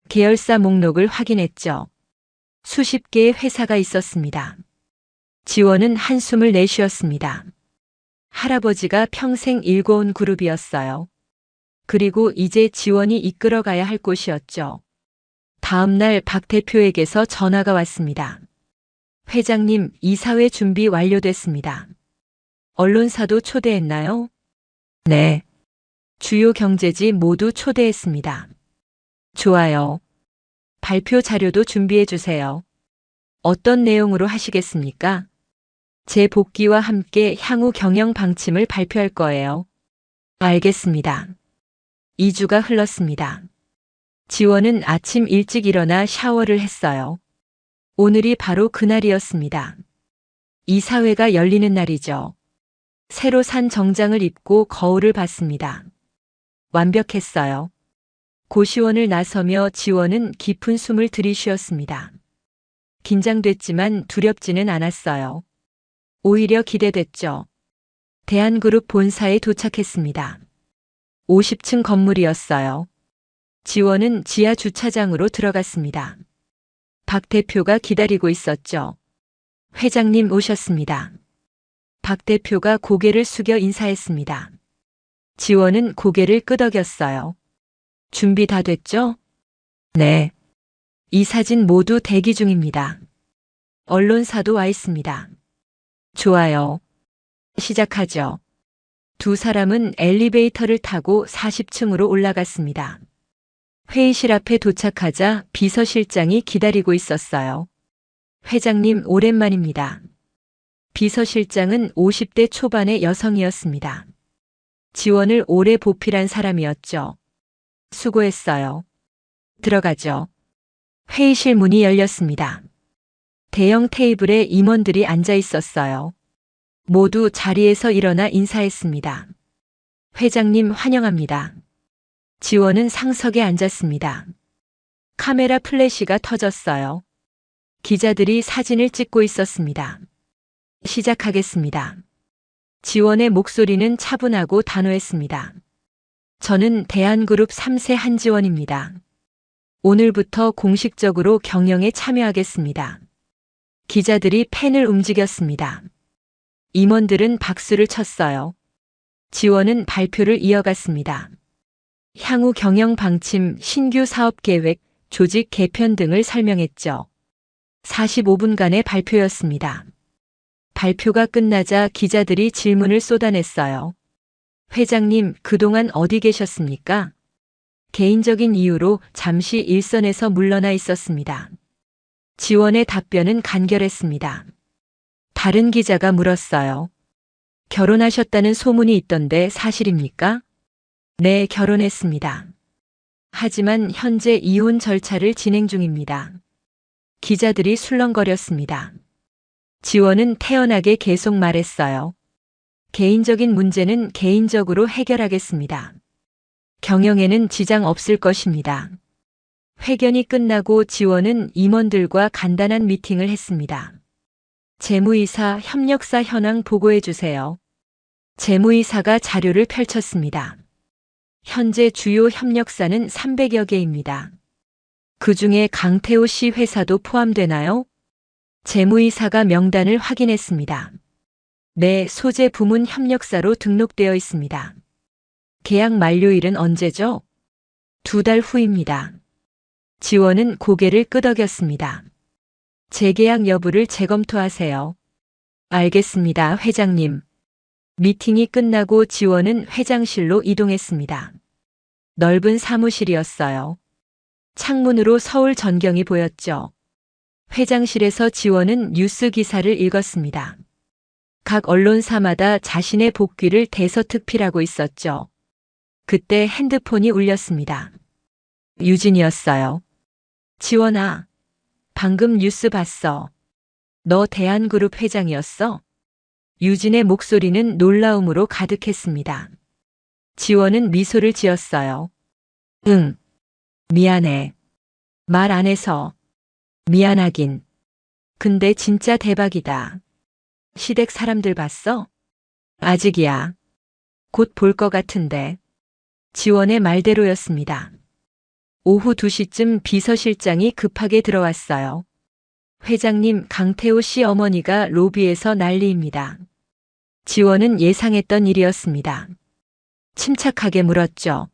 계열사 목록을 확인했죠. 수십 개의 회사가 있었습니다. 지원은 한숨을 내쉬었습니다. 할아버지가 평생 일궈온 그룹이었어요. 그리고 이제 지원이 이끌어가야 할 곳이었죠. 다음 날 박 대표에게서 전화가 왔습니다. 회장님, 이사회 준비 완료됐습니다. 언론사도 초대했나요? 네. 주요 경제지 모두 초대했습니다. 좋아요. 발표 자료도 준비해 주세요. 어떤 내용으로 하시겠습니까? 제 복귀와 함께 향후 경영 방침을 발표할 거예요. 알겠습니다. 2주가 흘렀습니다. 지원은 아침 일찍 일어나 샤워를 했어요. 오늘이 바로 그날이었습니다. 이사회가 열리는 날이죠. 새로 산 정장을 입고 거울을 봤습니다. 완벽했어요. 고시원을 나서며 지원은 깊은 숨을 들이쉬었습니다. 긴장됐지만 두렵지는 않았어요. 오히려 기대됐죠. 대한그룹 본사에 도착했습니다. 50층 건물이었어요. 지원은 지하 주차장으로 들어갔습니다. 박 대표가 기다리고 있었죠. 회장님 오셨습니다. 박 대표가 고개를 숙여 인사했습니다. 지원은 고개를 끄덕였어요. 준비 다 됐죠? 네. 이 사진 모두 대기 중입니다. 언론사도 와 있습니다. 좋아요. 시작하죠. 두 사람은 엘리베이터를 타고 40층으로 올라갔습니다. 회의실 앞에 도착하자 비서실장이 기다리고 있었어요. 회장님, 오랜만입니다. 비서실장은 50대 초반의 여성이었습니다. 지원을 오래 보필한 사람이었죠. 수고했어요. 들어가죠. 회의실 문이 열렸습니다. 대형 테이블에 임원들이 앉아 있었어요. 모두 자리에서 일어나 인사했습니다. 회장님 환영합니다. 지원은 상석에 앉았습니다. 카메라 플래시가 터졌어요. 기자들이 사진을 찍고 있었습니다. 시작하겠습니다. 지원의 목소리는 차분하고 단호했습니다. 저는 대한그룹 3세 한지원입니다. 오늘부터 공식적으로 경영에 참여하겠습니다. 기자들이 펜을 움직였습니다. 임원들은 박수를 쳤어요. 지원은 발표를 이어갔습니다. 향후 경영 방침, 신규 사업 계획, 조직 개편 등을 설명했죠. 45분간의 발표였습니다. 발표가 끝나자 기자들이 질문을 쏟아냈어요. 회장님, 그동안 어디 계셨습니까? 개인적인 이유로 잠시 일선에서 물러나 있었습니다. 지원의 답변은 간결했습니다. 다른 기자가 물었어요. 결혼하셨다는 소문이 있던데 사실입니까? 네, 결혼했습니다. 하지만 현재 이혼 절차를 진행 중입니다. 기자들이 술렁거렸습니다. 지원은 태연하게 계속 말했어요. 개인적인 문제는 개인적으로 해결하겠습니다. 경영에는 지장 없을 것입니다. 회견이 끝나고 지원은 임원들과 간단한 미팅을 했습니다. 재무이사, 협력사 현황 보고해 주세요. 재무이사가 자료를 펼쳤습니다. 현재 주요 협력사는 300여 개입니다. 그 중에 강태호 씨 회사도 포함되나요? 재무이사가 명단을 확인했습니다. 네, 소재 부문 협력사로 등록되어 있습니다. 계약 만료일은 언제죠? 2달 후입니다. 지원은 고개를 끄덕였습니다. 재계약 여부를 재검토하세요. 알겠습니다, 회장님. 미팅이 끝나고 지원은 회장실로 이동했습니다. 넓은 사무실이었어요. 창문으로 서울 전경이 보였죠. 회장실에서 지원은 뉴스 기사를 읽었습니다. 각 언론사마다 자신의 복귀를 대서특필하고 있었죠. 그때 핸드폰이 울렸습니다. 유진이었어요. 지원아, 방금 뉴스 봤어. 너 대한그룹 회장이었어? 유진의 목소리는 놀라움으로 가득했습니다. 지원은 미소를 지었어요. 응. 미안해. 말 안 해서. 미안하긴. 근데 진짜 대박이다. 시댁 사람들 봤어? 아직이야. 곧 볼 것 같은데. 지원의 말대로였습니다. 오후 2시쯤 비서실장이 급하게 들어왔어요. 회장님, 강태호 씨 어머니가 로비에서 난리입니다. 지원은 예상했던 일이었습니다. 침착하게 물었죠.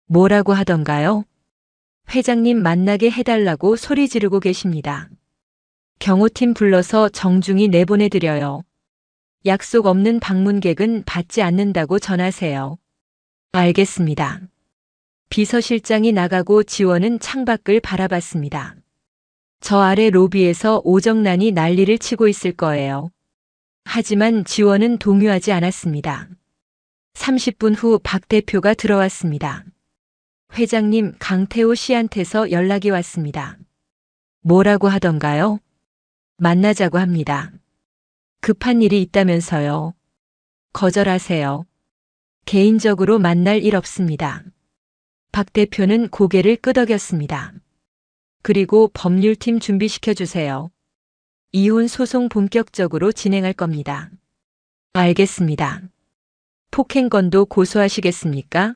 뭐라고 하던가요? 회장님 만나게 해달라고 소리 지르고 계십니다. 경호팀 불러서 정중히 내보내드려요. 약속 없는 방문객은 받지 않는다고 전하세요. 알겠습니다. 비서실장이 나가고 지원은 창밖을 바라봤습니다. 저 아래 로비에서 오정란이 난리를 치고 있을 거예요. 하지만 지원은 동요하지 않았습니다. 30분 후 박 대표가 들어왔습니다. 회장님, 강태호 씨한테서 연락이 왔습니다. 뭐라고 하던가요? 만나자고 합니다. 급한 일이 있다면서요. 거절하세요. 개인적으로 만날 일 없습니다. 박 대표는 고개를 끄덕였습니다. 그리고 법률팀 준비시켜 주세요. 이혼 소송 본격적으로 진행할 겁니다. 알겠습니다. 폭행건도 고소하시겠습니까?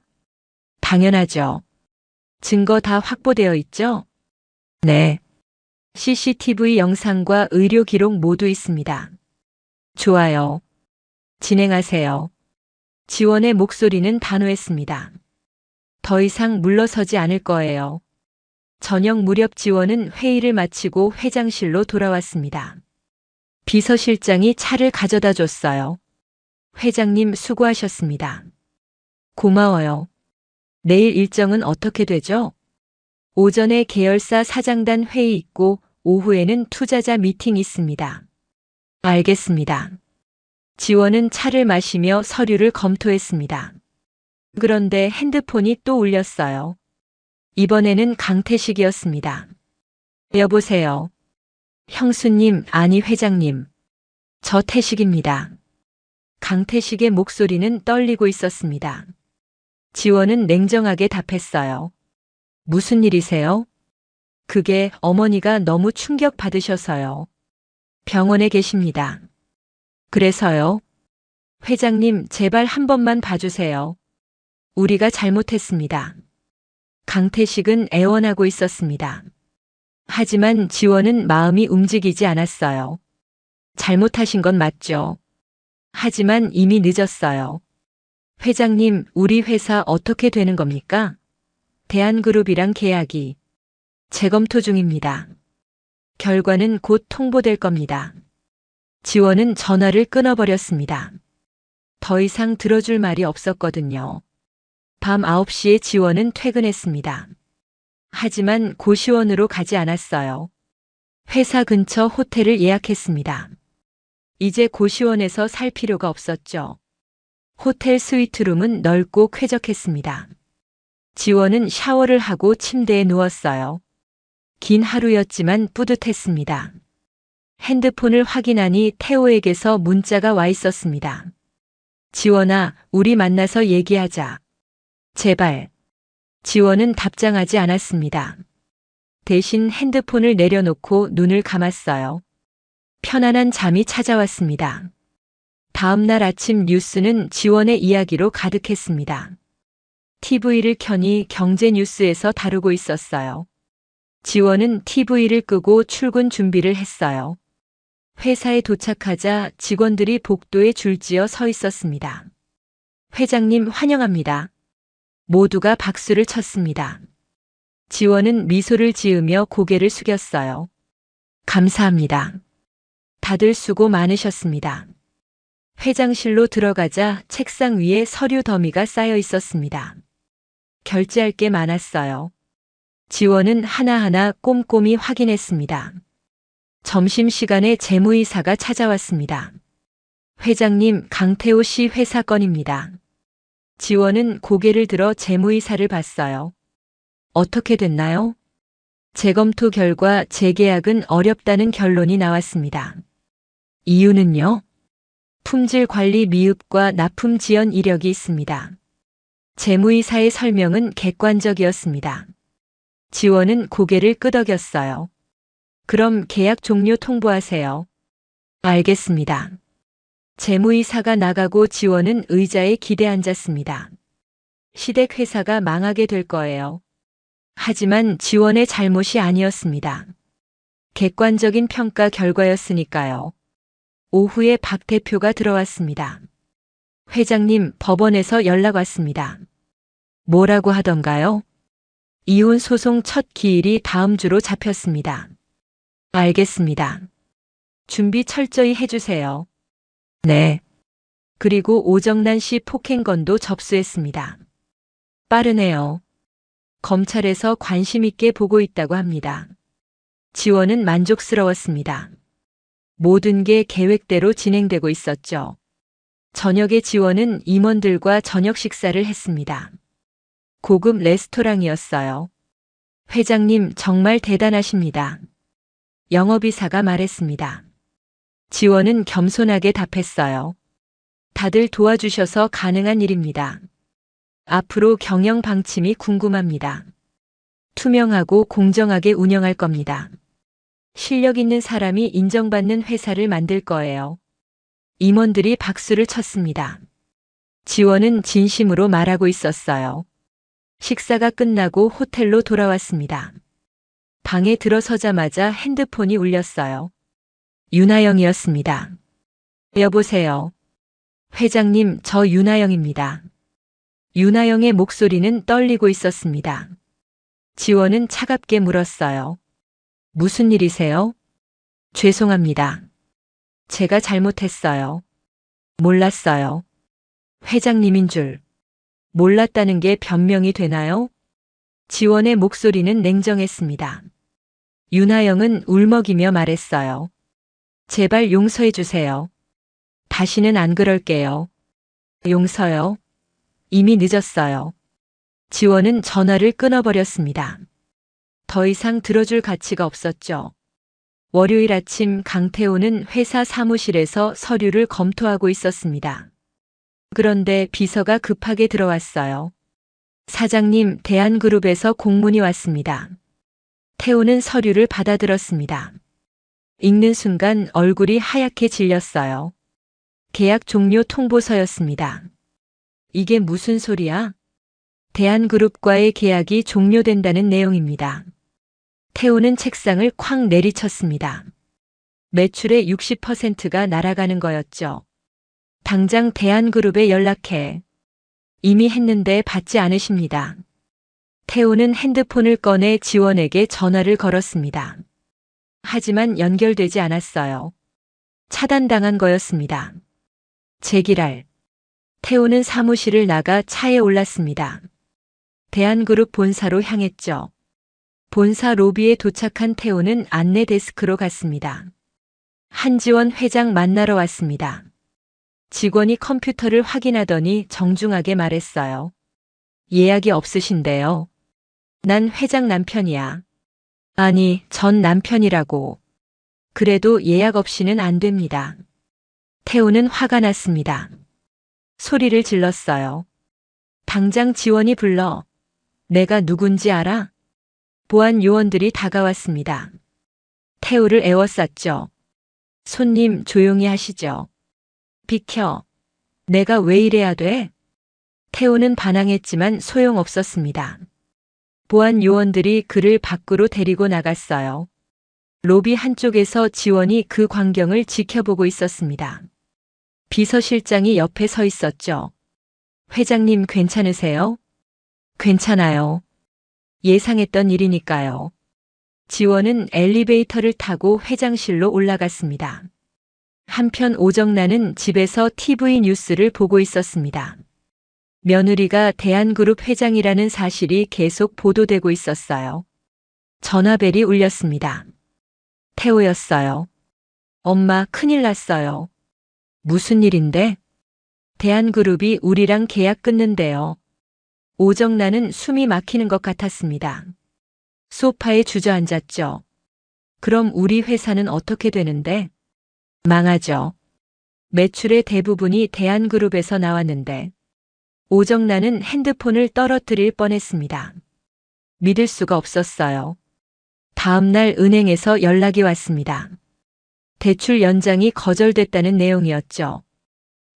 당연하죠. 증거 다 확보되어 있죠? 네. CCTV 영상과 의료 기록 모두 있습니다. 좋아요. 진행하세요. 지원의 목소리는 단호했습니다. 더 이상 물러서지 않을 거예요. 저녁 무렵 지원은 회의를 마치고 회장실로 돌아왔습니다. 비서실장이 차를 가져다 줬어요. 회장님 수고하셨습니다. 고마워요. 내일 일정은 어떻게 되죠? 오전에 계열사 사장단 회의 있고 오후에는 투자자 미팅 있습니다. 알겠습니다. 지원은 차를 마시며 서류를 검토했습니다. 그런데 핸드폰이 또 울렸어요. 이번에는 강태식이었습니다. 여보세요. 형수님, 아니 회장님. 저 태식입니다. 강태식의 목소리는 떨리고 있었습니다. 지원은 냉정하게 답했어요. 무슨 일이세요? 그게 어머니가 너무 충격받으셔서요. 병원에 계십니다. 그래서요? 회장님, 제발 한 번만 봐주세요. 우리가 잘못했습니다. 강태식은 애원하고 있었습니다. 하지만 지원은 마음이 움직이지 않았어요. 잘못하신 건 맞죠. 하지만 이미 늦었어요. 회장님, 우리 회사 어떻게 되는 겁니까? 대한그룹이랑 계약이 재검토 중입니다. 결과는 곧 통보될 겁니다. 지원은 전화를 끊어버렸습니다. 더 이상 들어줄 말이 없었거든요. 밤 9시에 지원은 퇴근했습니다. 하지만 고시원으로 가지 않았어요. 회사 근처 호텔을 예약했습니다. 이제 고시원에서 살 필요가 없었죠. 호텔 스위트룸은 넓고 쾌적했습니다. 지원은 샤워를 하고 침대에 누웠어요. 긴 하루였지만 뿌듯했습니다. 핸드폰을 확인하니 태호에게서 문자가 와 있었습니다. 지원아, 우리 만나서 얘기하자. 제발. 지원은 답장하지 않았습니다. 대신 핸드폰을 내려놓고 눈을 감았어요. 편안한 잠이 찾아왔습니다. 다음 날 아침 뉴스는 지원의 이야기로 가득했습니다. TV를 켜니 경제 뉴스에서 다루고 있었어요. 지원은 TV를 끄고 출근 준비를 했어요. 회사에 도착하자 직원들이 복도에 줄지어 서 있었습니다. 회장님 환영합니다. 모두가 박수를 쳤습니다. 지원은 미소를 지으며 고개를 숙였어요. 감사합니다. 다들 수고 많으셨습니다. 회장실로 들어가자 책상 위에 서류 더미가 쌓여 있었습니다. 결제할 게 많았어요. 지원은 하나하나 꼼꼼히 확인했습니다. 점심시간에 재무이사가 찾아왔습니다. 회장님, 강태호 씨 회사 건입니다. 지원은 고개를 들어 재무이사를 봤어요. 어떻게 됐나요? 재검토 결과 재계약은 어렵다는 결론이 나왔습니다. 이유는요? 품질 관리 미흡과 납품 지연 이력이 있습니다. 재무이사의 설명은 객관적이었습니다. 지원은 고개를 끄덕였어요. 그럼 계약 종료 통보하세요. 알겠습니다. 재무이사가 나가고 지원은 의자에 기대 앉았습니다. 시댁 회사가 망하게 될 거예요. 하지만 지원의 잘못이 아니었습니다. 객관적인 평가 결과였으니까요. 오후에 박 대표가 들어왔습니다. 회장님, 법원에서 연락 왔습니다. 뭐라고 하던가요? 이혼 소송 첫 기일이 다음 주로 잡혔습니다. 알겠습니다. 준비 철저히 해주세요. 네. 그리고 오정란 씨 폭행건도 접수했습니다. 빠르네요. 검찰에서 관심 있게 보고 있다고 합니다. 지원은 만족스러웠습니다. 모든 게 계획대로 진행되고 있었죠. 저녁에 지원은 임원들과 저녁 식사를 했습니다. 고급 레스토랑이었어요. 회장님 정말 대단하십니다. 영업이사가 말했습니다. 지원은 겸손하게 답했어요. 다들 도와주셔서 가능한 일입니다. 앞으로 경영 방침이 궁금합니다. 투명하고 공정하게 운영할 겁니다. 실력 있는 사람이 인정받는 회사를 만들 거예요. 임원들이 박수를 쳤습니다. 지원은 진심으로 말하고 있었어요. 식사가 끝나고 호텔로 돌아왔습니다. 방에 들어서자마자 핸드폰이 울렸어요. 윤하영이었습니다. 여보세요. 회장님, 저 윤하영입니다. 윤하영의 목소리는 떨리고 있었습니다. 지원은 차갑게 물었어요. 무슨 일이세요? 죄송합니다. 제가 잘못했어요. 몰랐어요. 회장님인 줄. 몰랐다는 게 변명이 되나요? 지원의 목소리는 냉정했습니다. 윤하영은 울먹이며 말했어요. 제발 용서해 주세요. 다시는 안 그럴게요. 용서요? 이미 늦었어요. 지원은 전화를 끊어버렸습니다. 더 이상 들어줄 가치가 없었죠. 월요일 아침 강태호는 회사 사무실에서 서류를 검토하고 있었습니다. 그런데 비서가 급하게 들어왔어요. 사장님, 대한그룹에서 공문이 왔습니다. 태호는 서류를 받아들었습니다. 읽는 순간 얼굴이 하얗게 질렸어요. 계약 종료 통보서였습니다. 이게 무슨 소리야? 대한그룹과의 계약이 종료된다는 내용입니다. 태호는 책상을 쾅 내리쳤습니다. 매출의 60%가 날아가는 거였죠. 당장 대한그룹에 연락해. 이미 했는데 받지 않으십니다. 태우는 핸드폰을 꺼내 지원에게 전화를 걸었습니다. 하지만 연결되지 않았어요. 차단당한 거였습니다. 제기랄. 태우는 사무실을 나가 차에 올랐습니다. 대한그룹 본사로 향했죠. 본사 로비에 도착한 태우는 안내 데스크로 갔습니다. 한지원 회장 만나러 왔습니다. 직원이 컴퓨터를 확인하더니 정중하게 말했어요. 예약이 없으신데요. 난 회장 남편이야. 아니, 전 남편이라고. 그래도 예약 없이는 안 됩니다. 태우는 화가 났습니다. 소리를 질렀어요. 당장 지원이 불러. 내가 누군지 알아? 보안 요원들이 다가왔습니다. 태우를 에워쌌죠. 손님 조용히 하시죠. 비켜. 내가 왜 이래야 돼? 태우는 반항했지만 소용없었습니다. 보안 요원들이 그를 밖으로 데리고 나갔어요. 로비 한쪽에서 지원이 그 광경을 지켜보고 있었습니다. 비서실장이 옆에 서 있었죠. 회장님 괜찮으세요? 괜찮아요. 예상했던 일이니까요. 지원은 엘리베이터를 타고 회장실로 올라갔습니다. 한편 오정란은 집에서 TV 뉴스를 보고 있었습니다. 며느리가 대한그룹 회장이라는 사실이 계속 보도되고 있었어요. 전화벨이 울렸습니다. 태호였어요. 엄마, 큰일 났어요. 무슨 일인데? 대한그룹이 우리랑 계약 끊는데요. 오정란은 숨이 막히는 것 같았습니다. 소파에 주저앉았죠. 그럼 우리 회사는 어떻게 되는데? 망하죠. 매출의 대부분이 대한그룹에서 나왔는데 오정란은 핸드폰을 떨어뜨릴 뻔했습니다. 믿을 수가 없었어요. 다음 날 은행에서 연락이 왔습니다. 대출 연장이 거절됐다는 내용이었죠.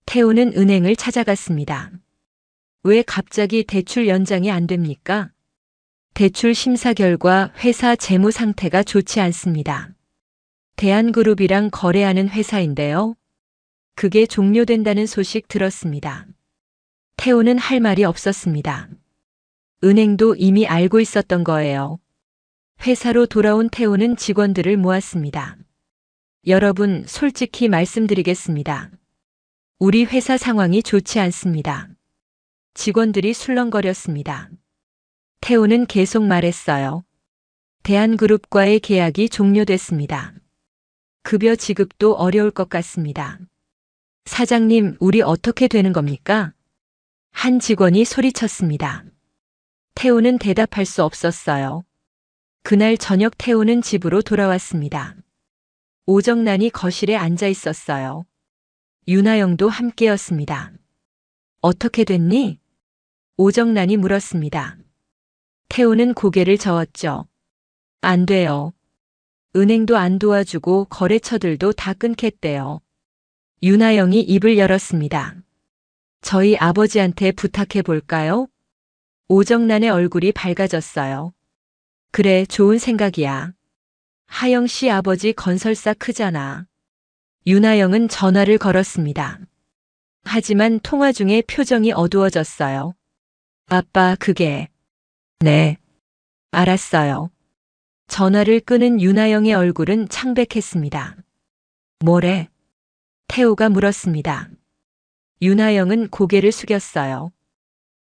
태우는 은행을 찾아갔습니다. 왜 갑자기 대출 연장이 안 됩니까? 대출 심사 결과 회사 재무 상태가 좋지 않습니다. 대한그룹이랑 거래하는 회사인데요. 그게 종료된다는 소식 들었습니다. 태우는 할 말이 없었습니다. 은행도 이미 알고 있었던 거예요. 회사로 돌아온 태우는 직원들을 모았습니다. 여러분, 솔직히 말씀드리겠습니다. 우리 회사 상황이 좋지 않습니다. 직원들이 술렁거렸습니다. 태우는 계속 말했어요. 대한그룹과의 계약이 종료됐습니다. 급여 지급도 어려울 것 같습니다. 사장님, 우리 어떻게 되는 겁니까? 한 직원이 소리쳤습니다. 태우는 대답할 수 없었어요. 그날 저녁 태우는 집으로 돌아왔습니다. 오정란이 거실에 앉아 있었어요. 윤하영도 함께였습니다. 어떻게 됐니? 오정란이 물었습니다. 태우는 고개를 저었죠. 안 돼요. 은행도 안 도와주고 거래처들도 다 끊겠대요. 윤하영이 입을 열었습니다. 저희 아버지한테 부탁해 볼까요? 오정란의 얼굴이 밝아졌어요. 그래, 좋은 생각이야. 하영 씨 아버지 건설사 크잖아. 윤하영은 전화를 걸었습니다. 하지만 통화 중에 표정이 어두워졌어요. 아빠, 그게... 네. 알았어요. 전화를 끊은 윤하영의 얼굴은 창백했습니다. 뭐래? 태우가 물었습니다. 윤하영은 고개를 숙였어요.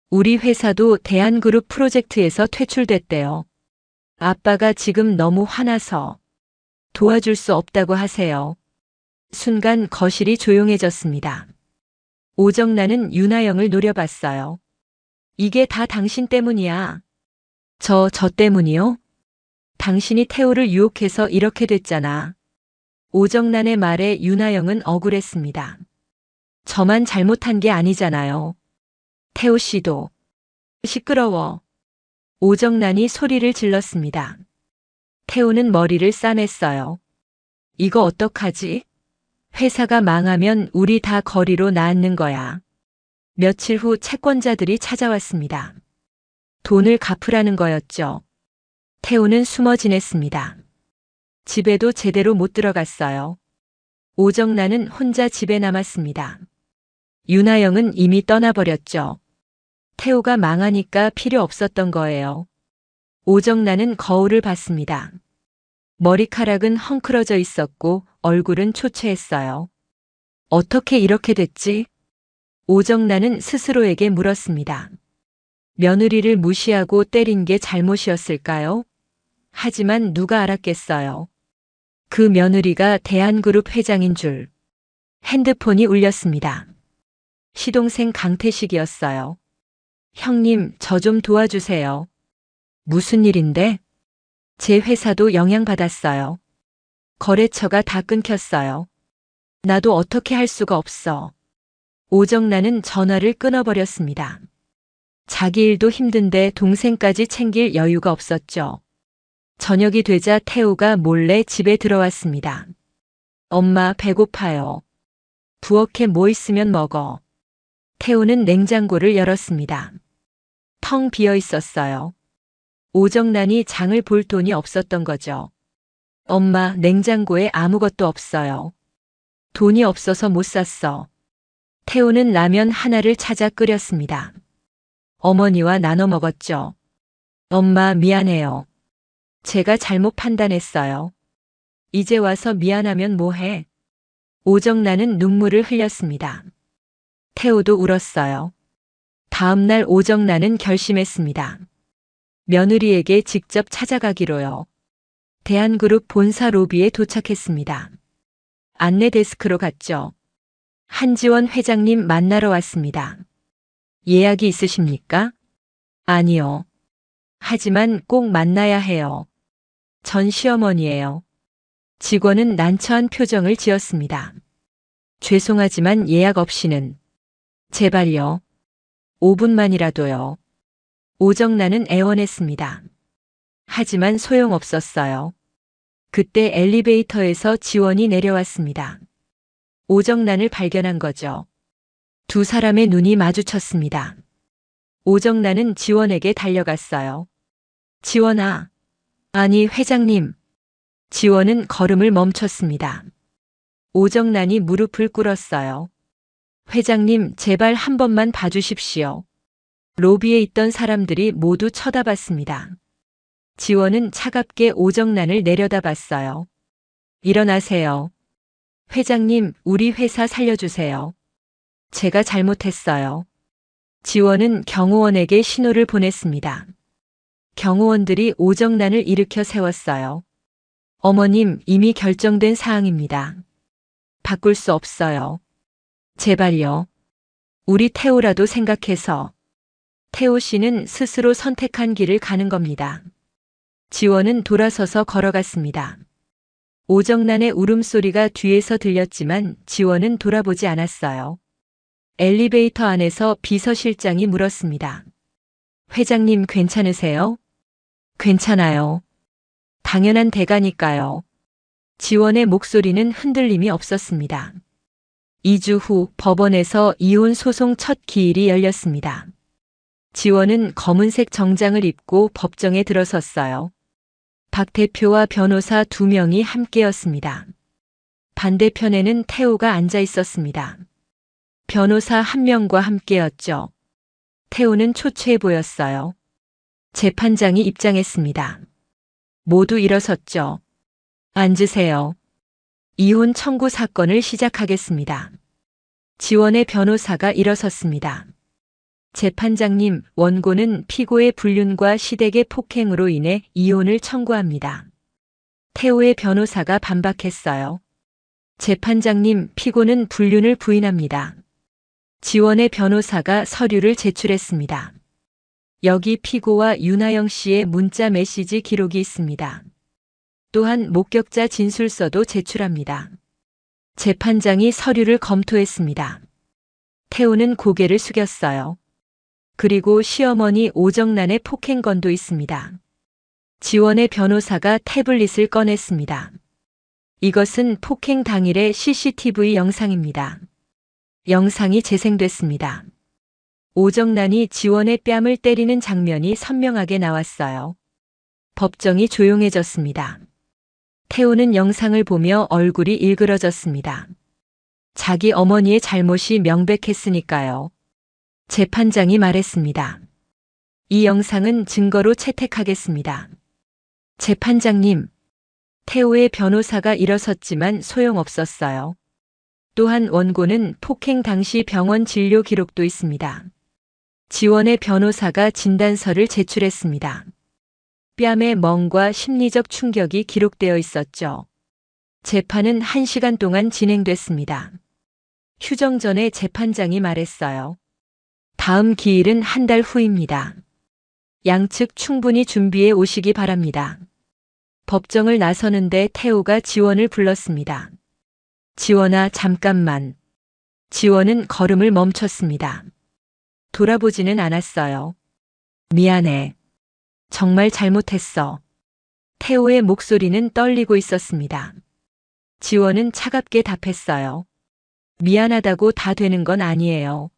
우리 회사도 대한그룹 프로젝트에서 퇴출됐대요. 아빠가 지금 너무 화나서 도와줄 수 없다고 하세요. 순간 거실이 조용해졌습니다. 오정란은 윤하영을 노려봤어요. 이게 다 당신 때문이야. 저 때문이요? 당신이 태우를 유혹해서 이렇게 됐잖아. 오정란의 말에 윤하영은 억울했습니다. 저만 잘못한 게 아니잖아요. 태우 씨도. 시끄러워. 오정란이 소리를 질렀습니다. 태우는 머리를 싸맸어요. 이거 어떡하지? 회사가 망하면 우리 다 거리로 나앉는 거야. 며칠 후 채권자들이 찾아왔습니다. 돈을 갚으라는 거였죠. 태우는 숨어 지냈습니다. 집에도 제대로 못 들어갔어요. 오정란은 혼자 집에 남았습니다. 윤하영은 이미 떠나버렸죠. 태호가 망하니까 필요 없었던 거예요. 오정란은 거울을 봤습니다. 머리카락은 헝클어져 있었고 얼굴은 초췌했어요. 어떻게 이렇게 됐지? 오정란은 스스로에게 물었습니다. 며느리를 무시하고 때린 게 잘못이었을까요? 하지만 누가 알았겠어요. 그 며느리가 대한그룹 회장인 줄. 핸드폰이 울렸습니다. 시동생 강태식이었어요. 형님, 저 좀 도와주세요. 무슨 일인데? 제 회사도 영향받았어요. 거래처가 다 끊겼어요. 나도 어떻게 할 수가 없어. 오정란은 전화를 끊어버렸습니다. 자기 일도 힘든데 동생까지 챙길 여유가 없었죠. 저녁이 되자 태호가 몰래 집에 들어왔습니다. 엄마, 배고파요. 부엌에 뭐 있으면 먹어. 태호는 냉장고를 열었습니다. 텅 비어 있었어요. 오정란이 장을 볼 돈이 없었던 거죠. 엄마, 냉장고에 아무것도 없어요. 돈이 없어서 못 샀어. 태호는 라면 하나를 찾아 끓였습니다. 어머니와 나눠 먹었죠. 엄마, 미안해요. 제가 잘못 판단했어요. 이제 와서 미안하면 뭐해? 오정란은 눈물을 흘렸습니다. 태호도 울었어요. 다음 날 오정란은 결심했습니다. 며느리에게 직접 찾아가기로요. 대한그룹 본사 로비에 도착했습니다. 안내 데스크로 갔죠. 한지원 회장님 만나러 왔습니다. 예약이 있으십니까? 아니요. 하지만 꼭 만나야 해요. 전 시어머니예요. 직원은 난처한 표정을 지었습니다. 죄송하지만 예약 없이는. 제발요. 5분만이라도요. 오정란은 애원했습니다. 하지만 소용없었어요. 그때 엘리베이터에서 지원이 내려왔습니다. 오정란을 발견한 거죠. 두 사람의 눈이 마주쳤습니다. 오정란은 지원에게 달려갔어요. 지원아. 아니, 회장님. 지원은 걸음을 멈췄습니다. 오정란이 무릎을 꿇었어요. 회장님, 제발 한 번만 봐주십시오. 로비에 있던 사람들이 모두 쳐다봤습니다. 지원은 차갑게 오정란을 내려다봤어요. 일어나세요. 회장님, 우리 회사 살려주세요. 제가 잘못했어요. 지원은 경호원에게 신호를 보냈습니다. 경호원들이 오정란을 일으켜 세웠어요. 어머님, 이미 결정된 사항입니다. 바꿀 수 없어요. 제발요. 우리 태호라도 생각해서. 태호 씨는 스스로 선택한 길을 가는 겁니다. 지원은 돌아서서 걸어갔습니다. 오정란의 울음소리가 뒤에서 들렸지만 지원은 돌아보지 않았어요. 엘리베이터 안에서 비서실장이 물었습니다. 회장님 괜찮으세요? 괜찮아요. 당연한 대가니까요. 지원의 목소리는 흔들림이 없었습니다. 2주 후 법원에서 이혼 소송 첫 기일이 열렸습니다. 지원은 검은색 정장을 입고 법정에 들어섰어요. 박 대표와 변호사 2명이 함께였습니다. 반대편에는 태호가 앉아 있었습니다. 변호사 1명과 함께였죠. 태호는 초췌해 보였어요. 재판장이 입장했습니다. 모두 일어섰죠. 앉으세요. 이혼 청구 사건을 시작하겠습니다. 지원의 변호사가 일어섰습니다. 재판장님, 원고는 피고의 불륜과 시댁의 폭행으로 인해 이혼을 청구합니다. 태호의 변호사가 반박했어요. 재판장님, 피고는 불륜을 부인합니다. 지원의 변호사가 서류를 제출했습니다. 여기 피고와 윤하영 씨의 문자 메시지 기록이 있습니다. 또한 목격자 진술서도 제출합니다. 재판장이 서류를 검토했습니다. 태호는 고개를 숙였어요. 그리고 시어머니 오정란의 폭행건도 있습니다. 지원의 변호사가 태블릿을 꺼냈습니다. 이것은 폭행 당일의 CCTV 영상입니다. 영상이 재생됐습니다. 오정란이 지원의 뺨을 때리는 장면이 선명하게 나왔어요. 법정이 조용해졌습니다. 태호는 영상을 보며 얼굴이 일그러졌습니다. 자기 어머니의 잘못이 명백했으니까요. 재판장이 말했습니다. 이 영상은 증거로 채택하겠습니다. 재판장님, 태호의 변호사가 일어섰지만 소용없었어요. 또한 원고는 폭행 당시 병원 진료 기록도 있습니다. 지원의 변호사가 진단서를 제출했습니다. 뺨의 멍과 심리적 충격이 기록되어 있었죠. 재판은 1시간 동안 진행됐습니다. 휴정 전에 재판장이 말했어요. 다음 기일은 한 달 후입니다. 양측 충분히 준비해 오시기 바랍니다. 법정을 나서는데 태호가 지원을 불렀습니다. 지원아, 잠깐만. 지원은 걸음을 멈췄습니다. 돌아보지는 않았어요. 미안해. 정말 잘못했어. 태호의 목소리는 떨리고 있었습니다. 지원은 차갑게 답했어요. 미안하다고 다 되는 건 아니에요.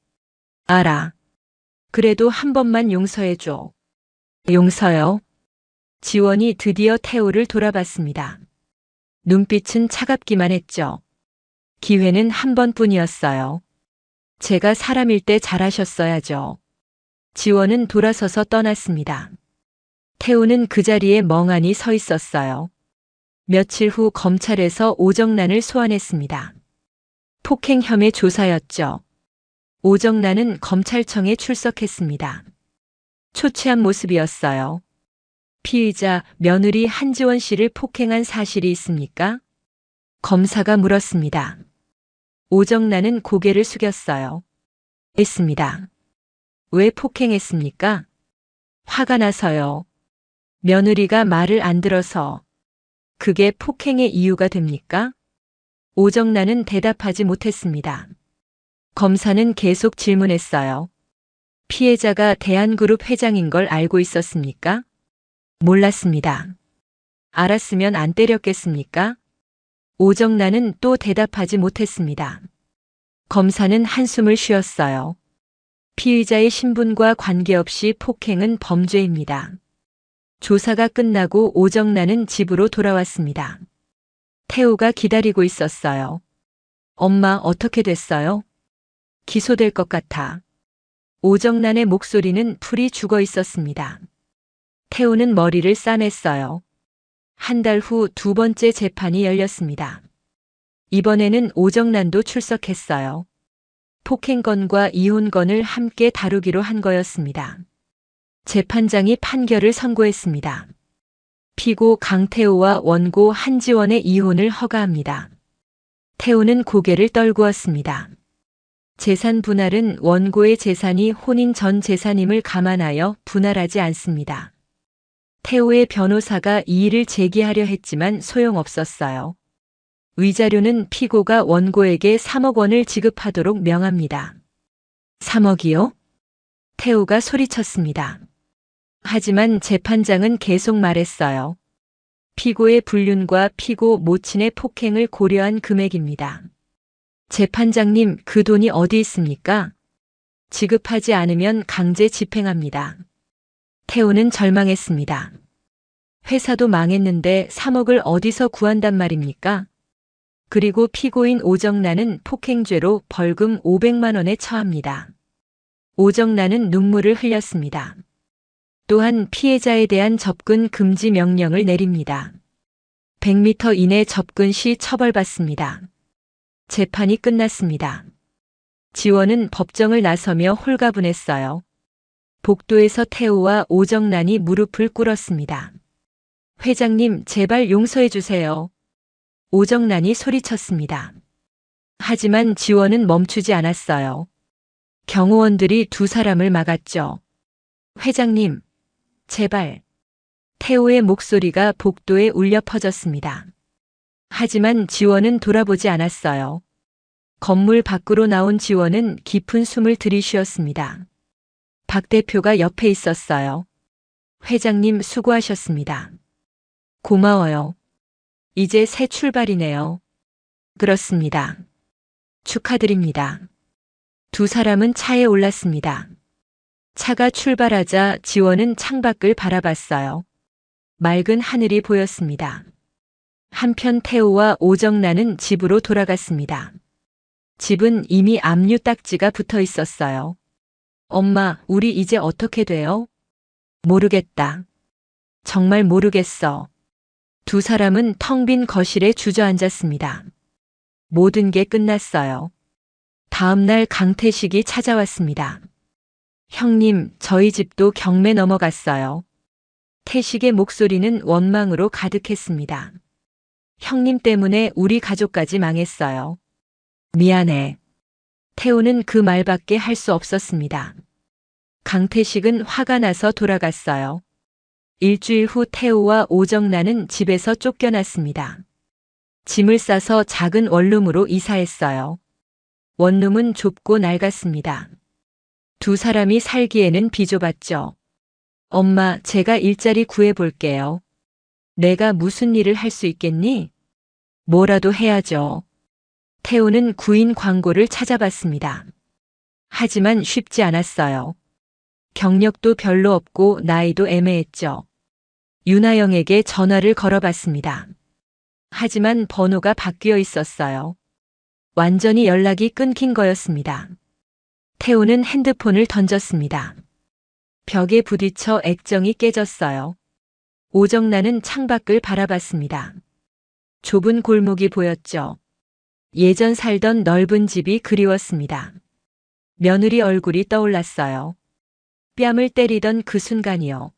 알아. 그래도 한 번만 용서해줘. 용서요? 지원이 드디어 태호를 돌아봤습니다. 눈빛은 차갑기만 했죠. 기회는 한 번뿐이었어요. 제가 사람일 때 잘하셨어야죠. 지원은 돌아서서 떠났습니다. 태호는 그 자리에 멍하니 서 있었어요. 며칠 후 검찰에서 오정란을 소환했습니다. 폭행 혐의 조사였죠. 오정란은 검찰청에 출석했습니다. 초췌한 모습이었어요. 피의자 며느리 한지원 씨를 폭행한 사실이 있습니까? 검사가 물었습니다. 오정란은 고개를 숙였어요. 있습니다. 왜 폭행했습니까? 화가 나서요. 며느리가 말을 안 들어서. 그게 폭행의 이유가 됩니까? 오정란은 대답하지 못했습니다. 검사는 계속 질문했어요. 피해자가 대한그룹 회장인 걸 알고 있었습니까? 몰랐습니다. 알았으면 안 때렸겠습니까? 오정란은 또 대답하지 못했습니다. 검사는 한숨을 쉬었어요. 피의자의 신분과 관계없이 폭행은 범죄입니다. 조사가 끝나고 오정란은 집으로 돌아왔습니다. 태호가 기다리고 있었어요. 엄마, 어떻게 됐어요? 기소될 것 같아. 오정란의 목소리는 풀이 죽어 있었습니다. 태호는 머리를 싸맸어요. 한 달 후 두 번째 재판이 열렸습니다. 이번에는 오정란도 출석했어요. 폭행건과 이혼건을 함께 다루기로 한 거였습니다. 재판장이 판결을 선고했습니다. 피고 강태호와 원고 한지원의 이혼을 허가합니다. 태호는 고개를 떨구었습니다. 재산 분할은 원고의 재산이 혼인 전 재산임을 감안하여 분할하지 않습니다. 태호의 변호사가 이의를 제기하려 했지만 소용없었어요. 위자료는 피고가 원고에게 3억 원을 지급하도록 명합니다. 3억이요? 태호가 소리쳤습니다. 하지만 재판장은 계속 말했어요. 피고의 불륜과 피고 모친의 폭행을 고려한 금액입니다. 재판장님, 그 돈이 어디 있습니까? 지급하지 않으면 강제 집행합니다. 태호는 절망했습니다. 회사도 망했는데 3억을 어디서 구한단 말입니까? 그리고 피고인 오정란은 폭행죄로 벌금 500만 원에 처합니다. 오정란은 눈물을 흘렸습니다. 또한 피해자에 대한 접근 금지 명령을 내립니다. 100m 이내 접근 시 처벌받습니다. 재판이 끝났습니다. 지원은 법정을 나서며 홀가분했어요. 복도에서 태호와 오정란이 무릎을 꿇었습니다. 회장님, 제발 용서해 주세요. 오정란이 소리쳤습니다. 하지만 지원은 멈추지 않았어요. 경호원들이 두 사람을 막았죠. 회장님, 제발. 태호의 목소리가 복도에 울려 퍼졌습니다. 하지만 지원은 돌아보지 않았어요. 건물 밖으로 나온 지원은 깊은 숨을 들이쉬었습니다. 박 대표가 옆에 있었어요. 회장님, 수고하셨습니다. 고마워요. 이제 새 출발이네요. 그렇습니다. 축하드립니다. 두 사람은 차에 올랐습니다. 차가 출발하자 지원은 창밖을 바라봤어요. 맑은 하늘이 보였습니다. 한편 태호와 오정란은 집으로 돌아갔습니다. 집은 이미 압류 딱지가 붙어 있었어요. 엄마, 우리 이제 어떻게 돼요? 모르겠다. 정말 모르겠어. 두 사람은 텅 빈 거실에 주저앉았습니다. 모든 게 끝났어요. 다음 날 강태식이 찾아왔습니다. 형님, 저희 집도 경매 넘어갔어요. 태식의 목소리는 원망으로 가득했습니다. 형님 때문에 우리 가족까지 망했어요. 미안해. 태우는 그 말밖에 할 수 없었습니다. 강태식은 화가 나서 돌아갔어요. 일주일 후 태우와 오정란은 집에서 쫓겨났습니다. 짐을 싸서 작은 원룸으로 이사했어요. 원룸은 좁고 낡았습니다. 두 사람이 살기에는 비좁았죠. 엄마, 제가 일자리 구해볼게요. 내가 무슨 일을 할 수 있겠니? 뭐라도 해야죠. 태우는 구인 광고를 찾아봤습니다. 하지만 쉽지 않았어요. 경력도 별로 없고 나이도 애매했죠. 윤하영에게 전화를 걸어봤습니다. 하지만 번호가 바뀌어 있었어요. 완전히 연락이 끊긴 거였습니다. 태우는 핸드폰을 던졌습니다. 벽에 부딪혀 액정이 깨졌어요. 오정란은 창밖을 바라봤습니다. 좁은 골목이 보였죠. 예전 살던 넓은 집이 그리웠습니다. 며느리 얼굴이 떠올랐어요. 뺨을 때리던 그 순간이요.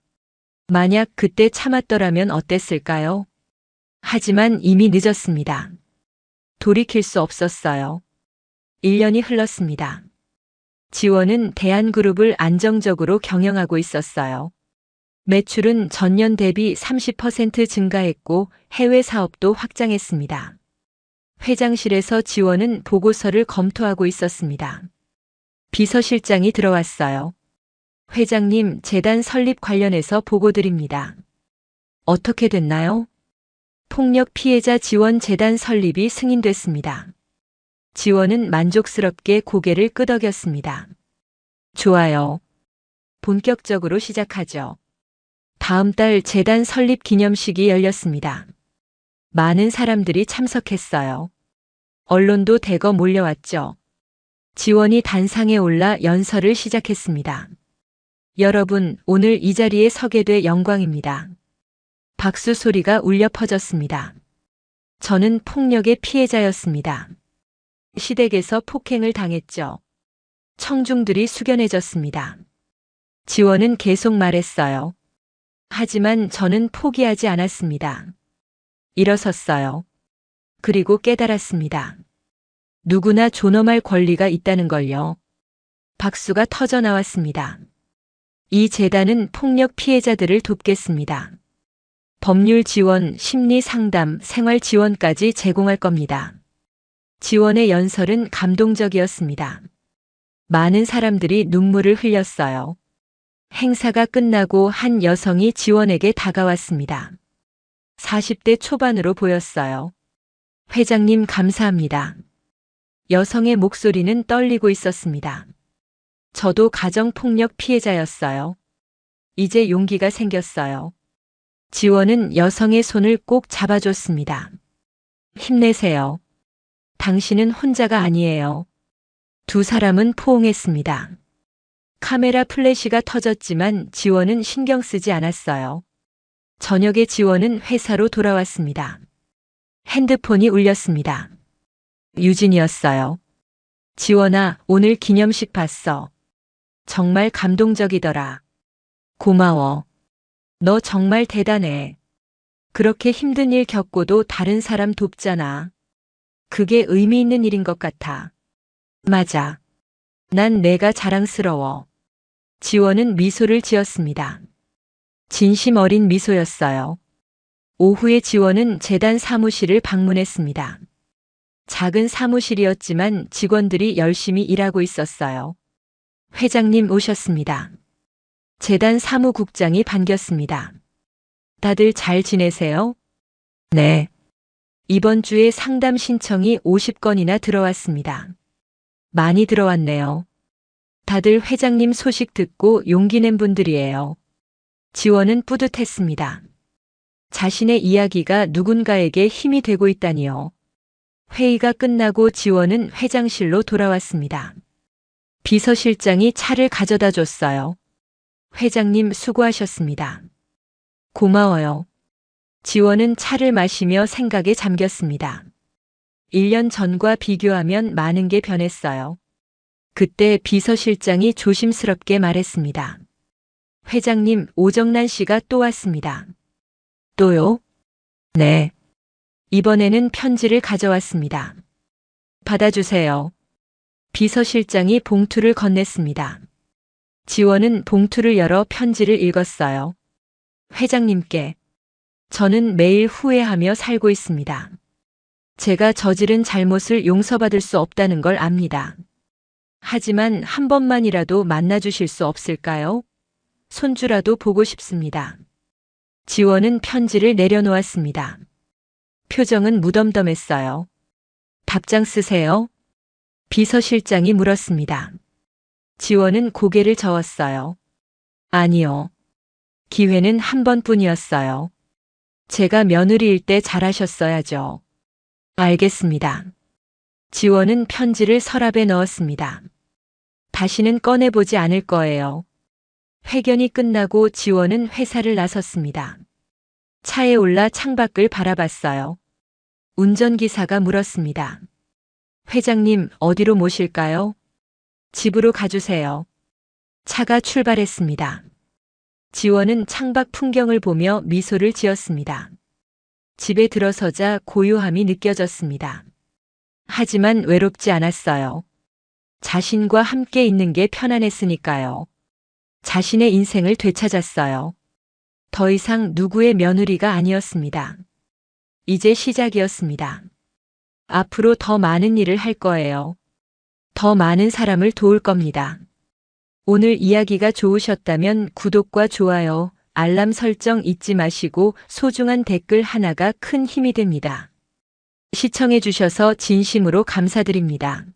만약 그때 참았더라면 어땠을까요? 하지만 이미 늦었습니다. 돌이킬 수 없었어요. 1년이 흘렀습니다. 지원은 대한그룹을 안정적으로 경영하고 있었어요. 매출은 전년 대비 30% 증가했고 해외 사업도 확장했습니다. 회장실에서 지원은 보고서를 검토하고 있었습니다. 비서실장이 들어왔어요. 회장님, 재단 설립 관련해서 보고드립니다. 어떻게 됐나요? 폭력 피해자 지원 재단 설립이 승인됐습니다. 지원은 만족스럽게 고개를 끄덕였습니다. 좋아요. 본격적으로 시작하죠. 다음 달 재단 설립 기념식이 열렸습니다. 많은 사람들이 참석했어요. 언론도 대거 몰려왔죠. 지원이 단상에 올라 연설을 시작했습니다. 여러분, 오늘 이 자리에 서게 돼 영광입니다. 박수 소리가 울려 퍼졌습니다. 저는 폭력의 피해자였습니다. 시댁에서 폭행을 당했죠. 청중들이 숙연해졌습니다. 지원은 계속 말했어요. 하지만 저는 포기하지 않았습니다. 일어섰어요. 그리고 깨달았습니다. 누구나 존엄할 권리가 있다는 걸요. 박수가 터져 나왔습니다. 이 재단은 폭력 피해자들을 돕겠습니다. 법률 지원, 심리 상담, 생활 지원까지 제공할 겁니다. 지원의 연설은 감동적이었습니다. 많은 사람들이 눈물을 흘렸어요. 행사가 끝나고 한 여성이 지원에게 다가왔습니다. 40대 초반으로 보였어요. 회장님 감사합니다. 여성의 목소리는 떨리고 있었습니다. 저도 가정폭력 피해자였어요. 이제 용기가 생겼어요. 지원은 여성의 손을 꼭 잡아줬습니다. 힘내세요. 당신은 혼자가 아니에요. 두 사람은 포옹했습니다. 카메라 플래시가 터졌지만 지원은 신경 쓰지 않았어요. 저녁에 지원은 회사로 돌아왔습니다. 핸드폰이 울렸습니다. 유진이었어요. 지원아, 오늘 기념식 봤어. 정말 감동적이더라. 고마워. 너 정말 대단해. 그렇게 힘든 일 겪고도 다른 사람 돕잖아. 그게 의미 있는 일인 것 같아. 맞아. 난 내가 자랑스러워. 지원은 미소를 지었습니다. 진심 어린 미소였어요. 오후에 지원은 재단 사무실을 방문했습니다. 작은 사무실이었지만 직원들이 열심히 일하고 있었어요. 회장님 오셨습니다. 재단 사무국장이 반겼습니다. 다들 잘 지내세요? 네. 이번 주에 상담 신청이 50건이나 들어왔습니다. 많이 들어왔네요. 다들 회장님 소식 듣고 용기 낸 분들이에요. 지원은 뿌듯했습니다. 자신의 이야기가 누군가에게 힘이 되고 있다니요. 회의가 끝나고 지원은 회장실로 돌아왔습니다. 비서실장이 차를 가져다 줬어요. 회장님 수고하셨습니다. 고마워요. 지원은 차를 마시며 생각에 잠겼습니다. 1년 전과 비교하면 많은 게 변했어요. 그때 비서실장이 조심스럽게 말했습니다. 회장님, 오정란 씨가 또 왔습니다. 또요? 네. 이번에는 편지를 가져왔습니다. 받아주세요. 비서실장이 봉투를 건넸습니다. 지원은 봉투를 열어 편지를 읽었어요. 회장님께. 저는 매일 후회하며 살고 있습니다. 제가 저지른 잘못을 용서받을 수 없다는 걸 압니다. 하지만 한 번만이라도 만나주실 수 없을까요? 손주라도 보고 싶습니다. 지원은 편지를 내려놓았습니다. 표정은 무덤덤했어요. 답장 쓰세요? 비서실장이 물었습니다. 지원은 고개를 저었어요. 아니요. 기회는 한 번뿐이었어요. 제가 며느리일 때 잘하셨어야죠. 알겠습니다. 지원은 편지를 서랍에 넣었습니다. 다시는 꺼내보지 않을 거예요. 회견이 끝나고 지원은 회사를 나섰습니다. 차에 올라 창밖을 바라봤어요. 운전기사가 물었습니다. 회장님, 어디로 모실까요? 집으로 가주세요. 차가 출발했습니다. 지원은 창밖 풍경을 보며 미소를 지었습니다. 집에 들어서자 고요함이 느껴졌습니다. 하지만 외롭지 않았어요. 자신과 함께 있는 게 편안했으니까요. 자신의 인생을 되찾았어요. 더 이상 누구의 며느리가 아니었습니다. 이제 시작이었습니다. 앞으로 더 많은 일을 할 거예요. 더 많은 사람을 도울 겁니다. 오늘 이야기가 좋으셨다면 구독과 좋아요, 알람 설정 잊지 마시고 소중한 댓글 하나가 큰 힘이 됩니다. 시청해 주셔서 진심으로 감사드립니다.